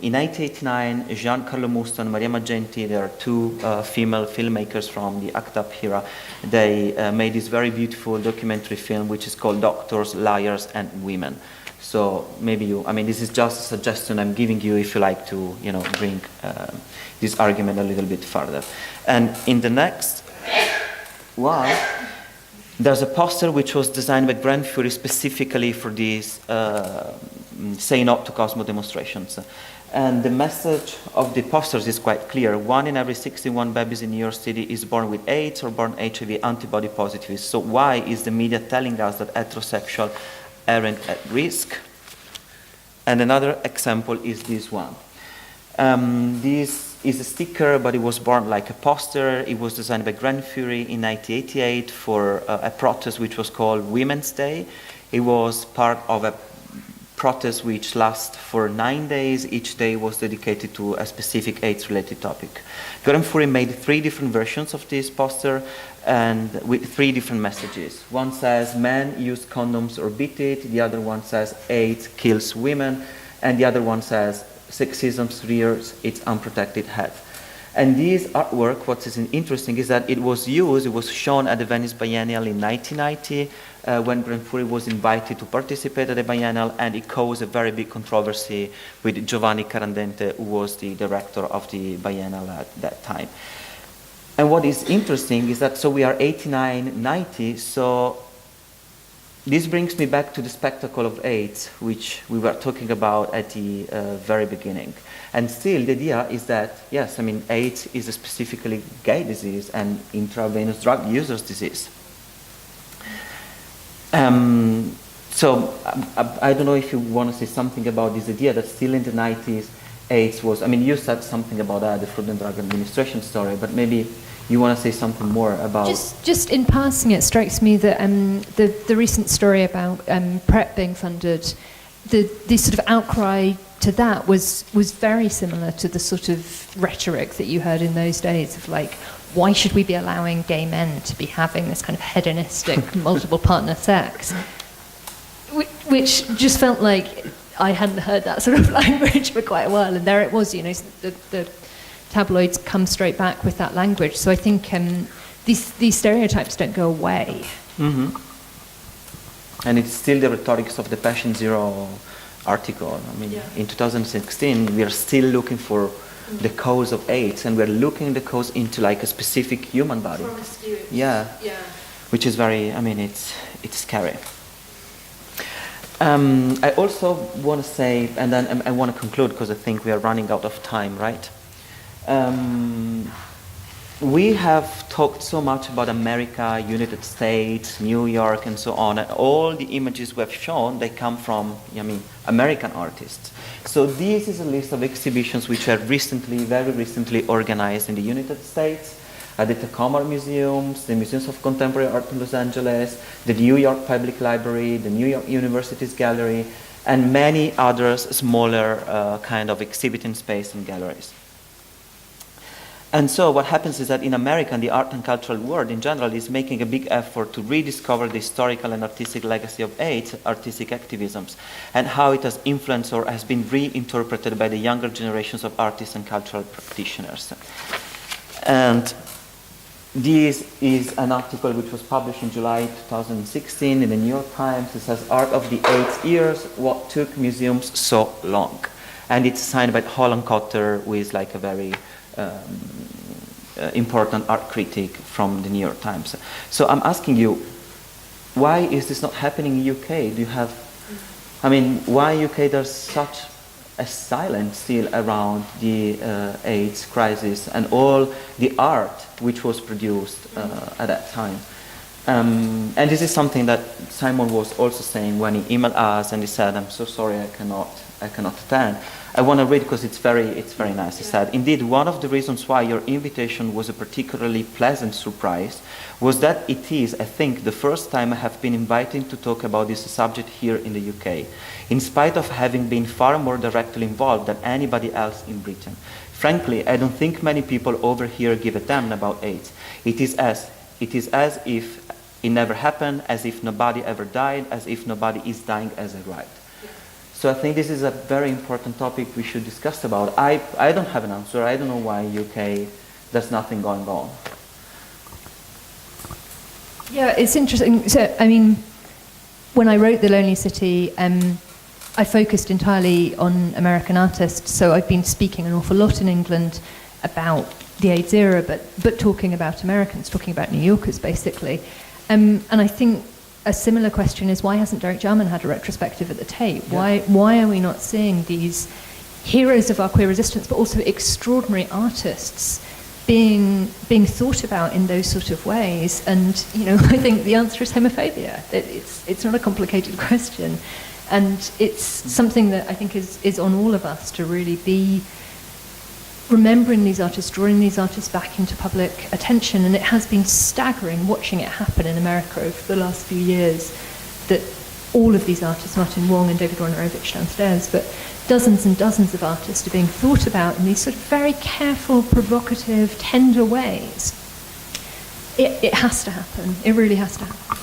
in 1989, Giancarlo Musto and Maria Maggenti, there are two female filmmakers from the ACT UP era, they made this very beautiful documentary film which is called Doctors, Liars and Women. So maybe this is just a suggestion I'm giving you if you like to, bring this argument a little bit further. And in the next one, there's a poster which was designed by Grand Fury specifically for this Say No to Cosmo demonstrations. And the message of the posters is quite clear. 1 in every 61 babies in New York City is born with AIDS or born HIV antibody positive. So why is the media telling us that heterosexuals aren't at risk? And another example is this one. This is a sticker, but it was born like a poster. It was designed by Grand Fury in 1988 for a protest which was called Women's Day. It was part of a protest which lasts for 9 days. Each day was dedicated to a specific AIDS-related topic. Grand Fury made 3 different versions of this poster and with 3 different messages. One says men use condoms or beat it. The other one says AIDS kills women. And the other one says sexism rears its unprotected head. And this artwork, what is interesting is that it was shown at the Venice Biennial in 1990 when Grand Fury was invited to participate at the Biennial, and it caused a very big controversy with Giovanni Carandente, who was the director of the Biennial at that time. And what is interesting is that, so we are 89, 90, so this brings me back to the spectacle of AIDS, which we were talking about at the very beginning. And still, the idea is that, yes, AIDS is a specifically gay disease and intravenous drug users disease. So I don't know if you want to say something about this idea that still in the 90s, AIDS was, you said something about the Food and Drug Administration story, but maybe you want to say something more about...
Just in passing, it strikes me that the recent story about PrEP being funded, the sort of outcry to that was very similar to the sort of rhetoric that you heard in those days of like, why should we be allowing gay men to be having this kind of hedonistic multiple partner sex? Which just felt like I hadn't heard that sort of language for quite a while, and there it was, the tabloids come straight back with that language. So I think these stereotypes don't go away.
Mm-hmm. And it's still the rhetorics of the Patient Zero article. In 2016, we are still looking for the cause of AIDS, and we're looking the cause into like a specific human body.
Promiscuous.
Yeah. Which is very, it's scary. I also want to say, and then I want to conclude because I think we are running out of time, right? We have talked so much about America, United States, New York, and so on, and all the images we have shown, they come from, American artists. So this is a list of exhibitions which are very recently organized in the United States, at the Tacoma Museums, the Museums of Contemporary Art in Los Angeles, the New York Public Library, the New York University's Gallery, and many others smaller kind of exhibiting space and galleries. And so what happens is that in America, the art and cultural world in general is making a big effort to rediscover the historical and artistic legacy of AIDS, artistic activisms, and how it has influenced or has been reinterpreted by the younger generations of artists and cultural practitioners. And this is an article which was published in July 2016 in the New York Times. It says, Art of the AIDS Years, What Took Museums So Long. And it's signed by Holland Cotter, who is like a very important art critic from the New York Times. So I'm asking you, why is this not happening in UK? Do you have, I mean, why in UK there's such a silence still around the AIDS crisis and all the art which was produced at that time? And this is something that Simon was also saying when he emailed us and he said, I'm so sorry, I cannot attend. I want to read because it's very nice. He said, indeed, one of the reasons why your invitation was a particularly pleasant surprise was that it is, I think, the first time I have been invited to talk about this subject here in the UK, in spite of having been far more directly involved than anybody else in Britain. Frankly, I don't think many people over here give a damn about AIDS. It is as if it never happened, as if nobody ever died, as if nobody is dying as I write. So I think this is a very important topic we should discuss about. I don't have an answer. I don't know why UK there's nothing going on.
Yeah, it's interesting. So, I mean, when I wrote The Lonely City, I focused entirely on American artists. So I've been speaking an awful lot in England about the AIDS era, but talking about Americans, talking about New Yorkers, basically. And I think a similar question is, why hasn't Derek Jarman had a retrospective at the Tate?
Yeah.
Why are we not seeing these heroes of our queer resistance, but also extraordinary artists being thought about in those sort of ways? And, you know, I think the answer is homophobia. It's not a complicated question. And it's something that I think is on all of us to really be remembering these artists, drawing these artists back into public attention. And it has been staggering watching it happen in America over the last few years, that all of these artists, Martin Wong and David Wojnarowicz downstairs, but dozens and dozens of artists are being thought about in these sort of very careful, provocative, tender ways. It has to happen. It really has to happen.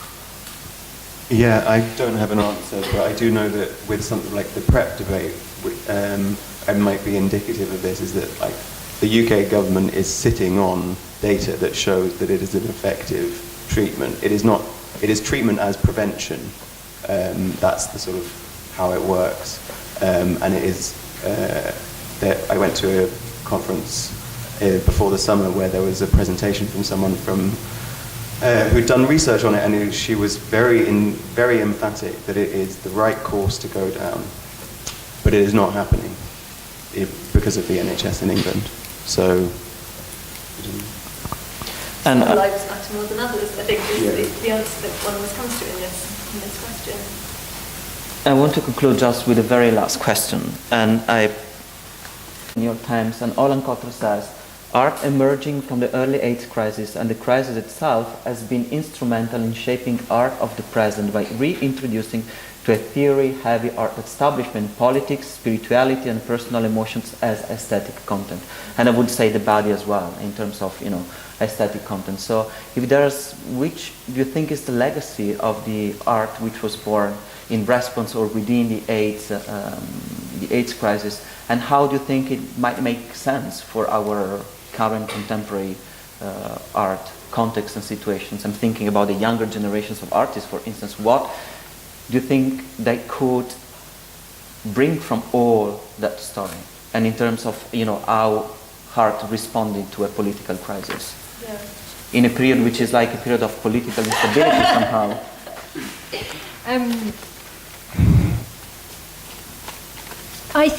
Yeah, I don't have an answer, but I do know that with something like the PrEP debate, and might be indicative of this, is that like the UK government is sitting on data that shows that it is an effective treatment. It is treatment as prevention. That's the sort of how it works. And it is, I went to a conference before the summer where there was a presentation from someone who'd done research on it, and she was very emphatic that it is the right course to go down, but it is not happening because of the NHS in England. So,
and some lives matter more than others, I think, is the answer that one always comes to in this question.
I want to conclude just with the very last question. And New York Times, and Olivia Cotter says, art emerging from the early AIDS crisis and the crisis itself has been instrumental in shaping art of the present by reintroducing to a theory-heavy art establishment politics, spirituality, and personal emotions as aesthetic content. And I would say the body as well, in terms of, you know, aesthetic content. So if there's, which do you think is the legacy of the art which was born in response or within the AIDS crisis, and how do you think it might make sense for our current contemporary art context and situations? I'm thinking about the younger generations of artists, for instance. What do you think they could bring from all that story? And in terms of, you know, how art responded to a political crisis? Yeah. In a period which is like a period of political instability somehow.
I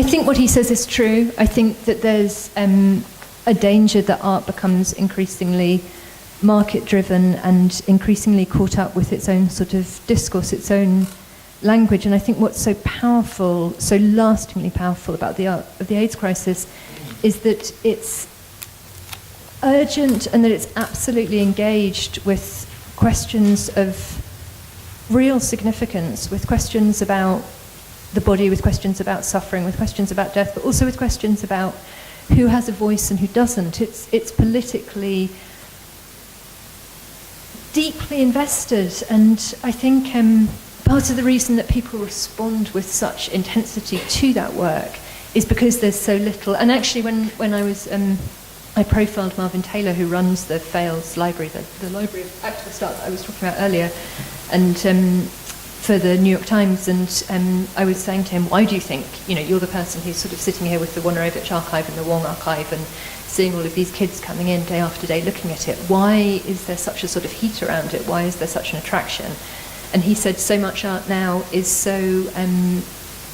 think what he says is true. I think that there's a danger that art becomes increasingly market-driven and increasingly caught up with its own sort of discourse, its own language. And I think what's so powerful, so lastingly powerful about the art of the AIDS crisis is that it's urgent and that it's absolutely engaged with questions of real significance, with questions about the body, with questions about suffering, with questions about death, but also with questions about who has a voice and who doesn't. It's politically deeply invested, and I think part of the reason that people respond with such intensity to that work is because there's so little. And actually, when I was I profiled Marvin Taylor, who runs the Fales Library, the Library of Activist Art that I was talking about earlier, and for the New York Times, and I was saying to him, why do you think, you're the person who's sort of sitting here with the Wojnarowicz archive and the Wong archive and seeing all of these kids coming in day after day looking at it, why is there such a sort of heat around it? Why is there such an attraction? And he said, so much art now is so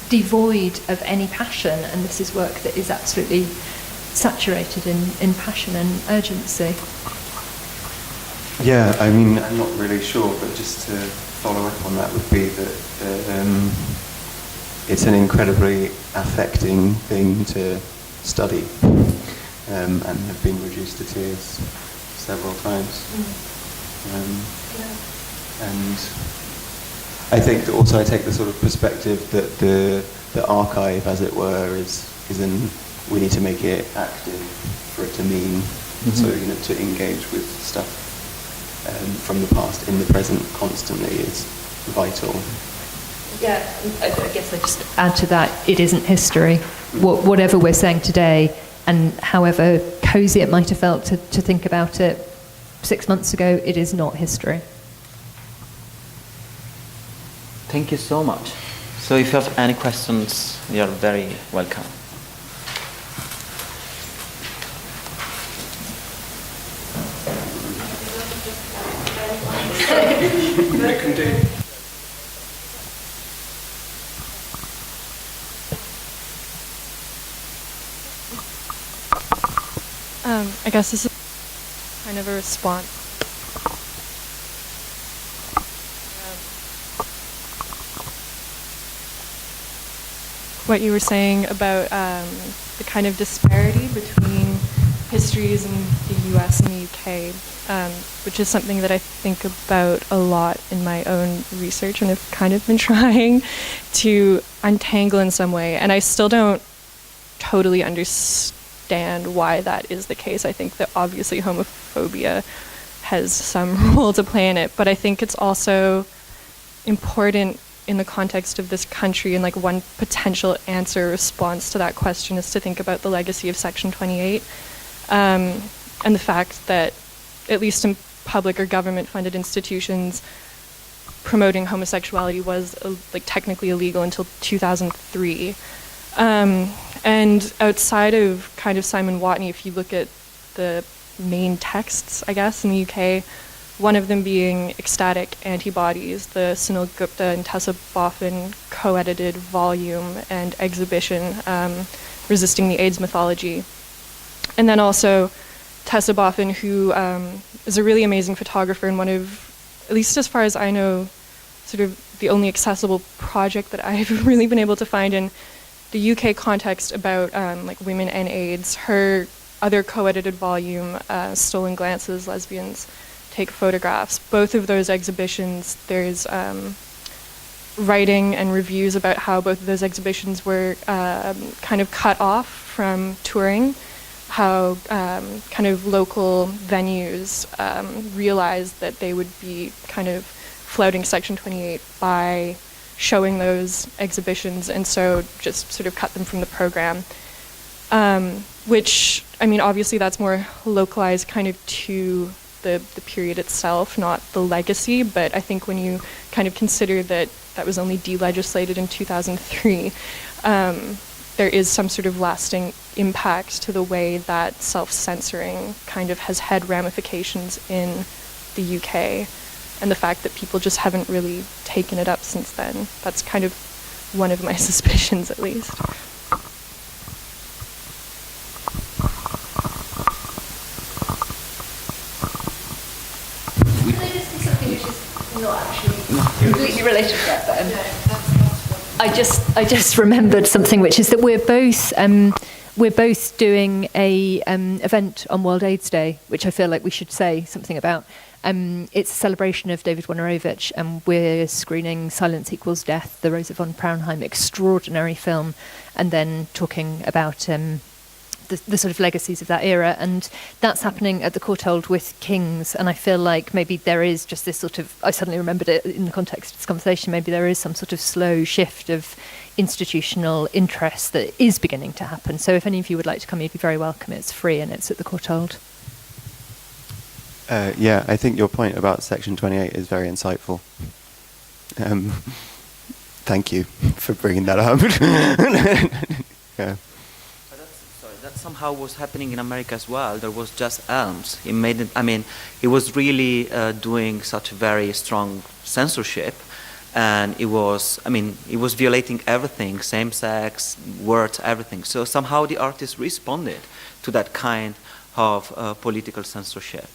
devoid of any passion, and this is work that is absolutely saturated in passion and urgency.
Yeah, I mean, I'm not really sure, but just to follow up on that would be that it's an incredibly affecting thing to study, and have been reduced to tears several times. And I think that also I take the sort of perspective that the archive, as it were, is in, we need to make it active for it to mean, so to engage with stuff from the past in the present constantly is vital.
Yeah, I guess I just add to that, it isn't history. Whatever we're saying today, and however cosy it might have felt to think about it 6 months ago, it is not history.
Thank you so much. So if you have any questions, you are very welcome.
You can do.
I guess this is kind of a response. What you were saying about the kind of disparity between histories in the US and the UK, which is something that I think about a lot in my own research and have kind of been trying to untangle in some way. And I still don't totally understand why that is the case. I think that obviously homophobia has some role to play in it, but I think it's also important in the context of this country, and like one potential answer or response to that question is to think about the legacy of Section 28, and the fact that, at least in public or government-funded institutions, promoting homosexuality was like technically illegal until 2003. And outside of kind of Simon Watney, if you look at the main texts, I guess, in the UK, one of them being Ecstatic Antibodies, the Sunil Gupta and Tessa Boffin co-edited volume and exhibition, Resisting the AIDS Mythology. And then also Tessa Boffin, who is a really amazing photographer and one of, at least as far as I know, sort of the only accessible project that I've really been able to find in the UK context about like women and AIDS. Her other co-edited volume, Stolen Glances, Lesbians Take Photographs. Both of those exhibitions, there's writing and reviews about how both of those exhibitions were kind of cut off from touring, how kind of local venues realized that they would be kind of flouting Section 28 by showing those exhibitions, and so just sort of cut them from the program. Which, I mean, obviously that's more localized kind of to the period itself, not the legacy, but I think when you kind of consider that that was only de-legislated in 2003, there is some sort of lasting impact to the way that self-censoring kind of has had ramifications in the UK, and the fact that people just haven't really taken it up since then. That's kind of one of my suspicions, at least.
Can I just say something which is not actually completely related to that, but
I just remembered something, which is that we're both doing a event on World AIDS Day, which I feel like we should say something about. It's a celebration of David Wojnarowicz, and we're screening Silence Equals Death, the Rosa von Braunheim extraordinary film, and then talking about the sort of legacies of that era, and that's happening at the courthold with kings. And I feel like maybe there is just this sort of, I suddenly remembered it in the context of this conversation, maybe there is some sort of slow shift of institutional interest that is beginning to happen. So if any of you would like to come, you'd be very welcome. It's free and it's at the courthold.
Yeah, I think your point about Section 28 is very insightful. Thank you for bringing that up. Yeah.
That somehow was happening in America as well. There was just elms. It made it, I mean, it was really doing such very strong censorship, and it was, I mean, it was violating everything, same-sex, words, everything. So somehow the artists responded to that kind of political censorship.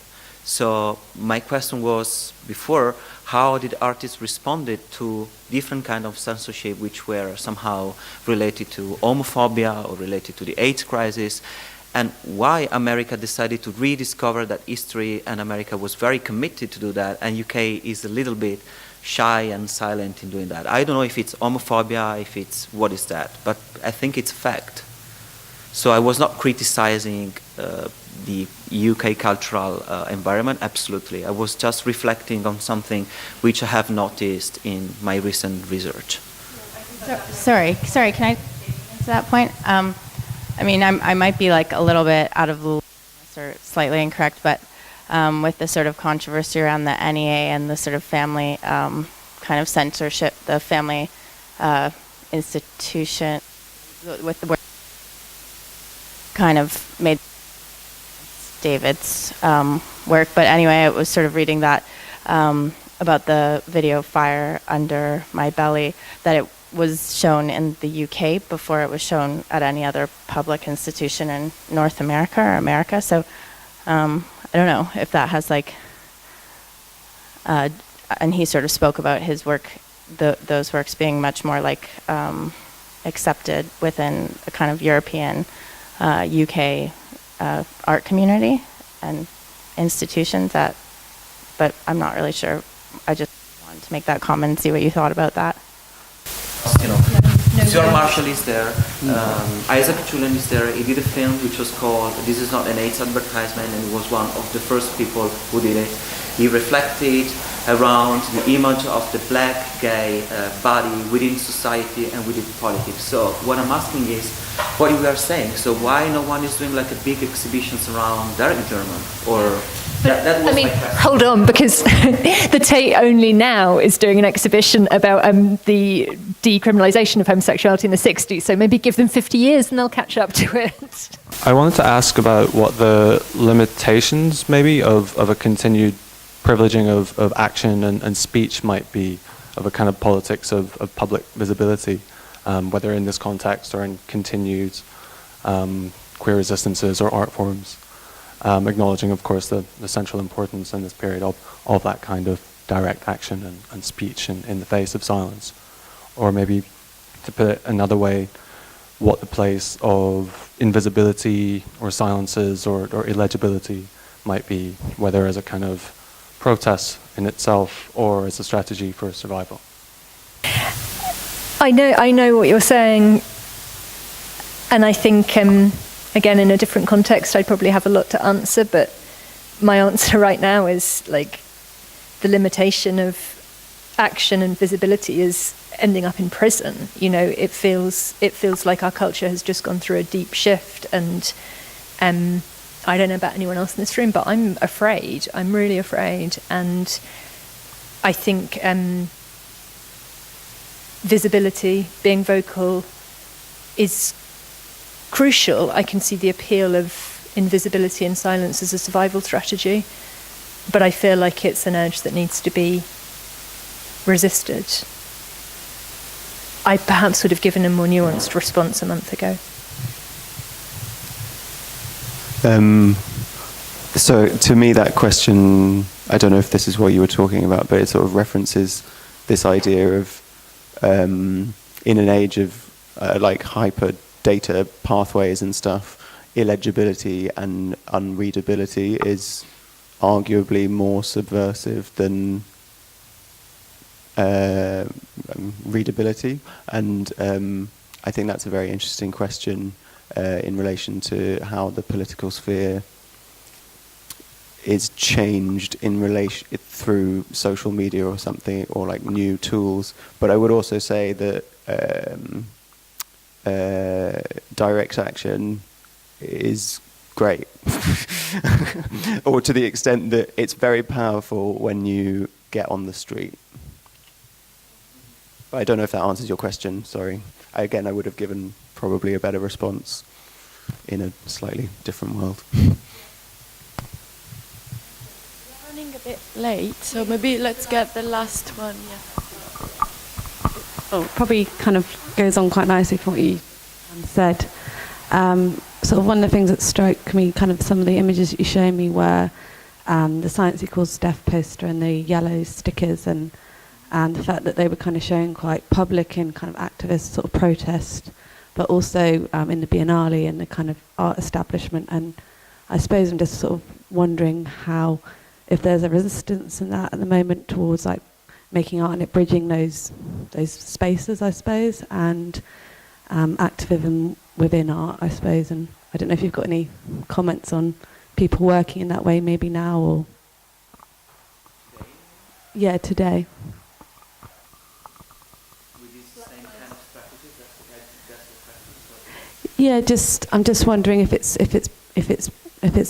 So my question was before, how did artists responded to different kind of censorship which were somehow related to homophobia or related to the AIDS crisis, and why America decided to rediscover that history, and America was very committed to do that, and UK is a little bit shy and silent in doing that. I don't know if it's homophobia, if it's what is that, but I think it's a fact. So I was not criticizing the UK cultural environment, absolutely. I was just reflecting on something which I have noticed in my recent research.
Sorry, can I to that point? I mean, I might be like a little bit out of the loop or slightly incorrect, but with the sort of controversy around the NEA and the sort of family kind of censorship, the family institution with the word kind of made David's work. But anyway, I was sort of reading that about the video Fire Under My Belly, that it was shown in the UK before it was shown at any other public institution in North America or America. So I don't know if that has like, and he sort of spoke about his work, those works being much more like accepted within a kind of European UK art community and institutions that, but I'm not really sure. I just wanted to make that comment and see what you thought about that.
You know, Stuart Marshall is there, Isaac Chulen is there. He did a film which was called This Is Not an AIDS Advertisement, and he was one of the first people who did it. He reflected around the image of the black gay body within society and within politics. So what I'm asking is, what you are saying, so why no one is doing like a big exhibitions around Derek German, or that was, I mean,
hold on, because the Tate only now is doing an exhibition about the decriminalisation of homosexuality in the 60s, so maybe give them 50 years and they'll catch up to it.
I wanted to ask about what the limitations maybe of a continued privileging of action and speech might be, of a kind of politics of public visibility, whether in this context or in continued queer resistances or art forms, acknowledging, of course, the central importance in this period of that kind of direct action and speech in the face of silence. Or maybe, to put it another way, what the place of invisibility or silences or illegibility might be, whether as a kind of protest in itself or as a strategy for survival.
I know what you're saying, and I think, again, in a different context, I'd probably have a lot to answer, but my answer right now is like the limitation of action and visibility is ending up in prison. You know, it feels like our culture has just gone through a deep shift, and I don't know about anyone else in this room, but I'm afraid. I'm really afraid, and I think visibility, being vocal, is crucial. I can see the appeal of invisibility and silence as a survival strategy, but I feel like it's an urge that needs to be resisted. I perhaps would have given a more nuanced response a month ago.
So to me, that question, I don't know if this is what you were talking about, but it sort of references this idea of, in an age of like hyper data pathways and stuff, illegibility and unreadability is arguably more subversive than readability. And I think that's a very interesting question in relation to how the political sphere is changed in relation through social media or something, or like new tools. But I would also say that direct action is great, or to the extent that it's very powerful when you get on the street. But I don't know if that answers your question, sorry. Again, I would have given probably a better response in a slightly different world.
We're running a bit late, so maybe let's get the last one. Yeah.
Oh, probably kind of goes on quite nicely from what you said. Sort of one of the things that struck me, kind of some of the images that you showed me were the Science Equals Death poster and the yellow stickers, and the fact that they were kind of showing quite public and kind of activist sort of protest, but also in the Biennale and the kind of art establishment. And I suppose I'm just sort of wondering how, if there's a resistance in that at the moment towards like making art and it bridging those spaces, I suppose, and activism within art, I suppose. And I don't know if you've got any comments on people working in that way maybe now, or yeah, today. Yeah, I'm just wondering if it's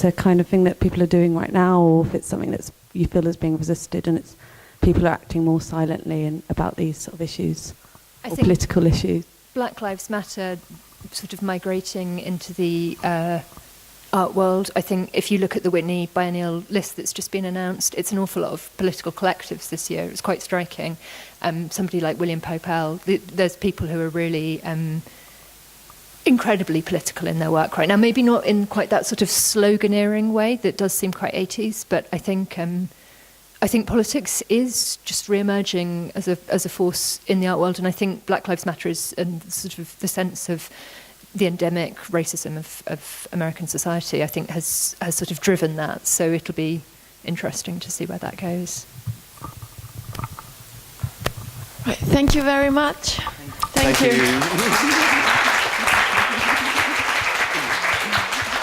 a kind of thing that people are doing right now, or if it's something that's you feel is being resisted, and it's people are acting more silently and about these sort of issues, or political issues.
Black Lives Matter sort of migrating into the art world. I think if you look at the Whitney biennial list that's just been announced, it's an awful lot of political collectives this year. It's quite striking. Somebody like William Popel, there's people who are really incredibly political in their work right now. Maybe not in quite that sort of sloganeering way that does seem quite 80s, but I think politics is just re-emerging as a force in the art world, and I think Black Lives Matter is sort of the sense of the endemic racism of American society, I think has sort of driven that. So it'll be interesting to see where that goes.
Right, thank you very much. Thank you.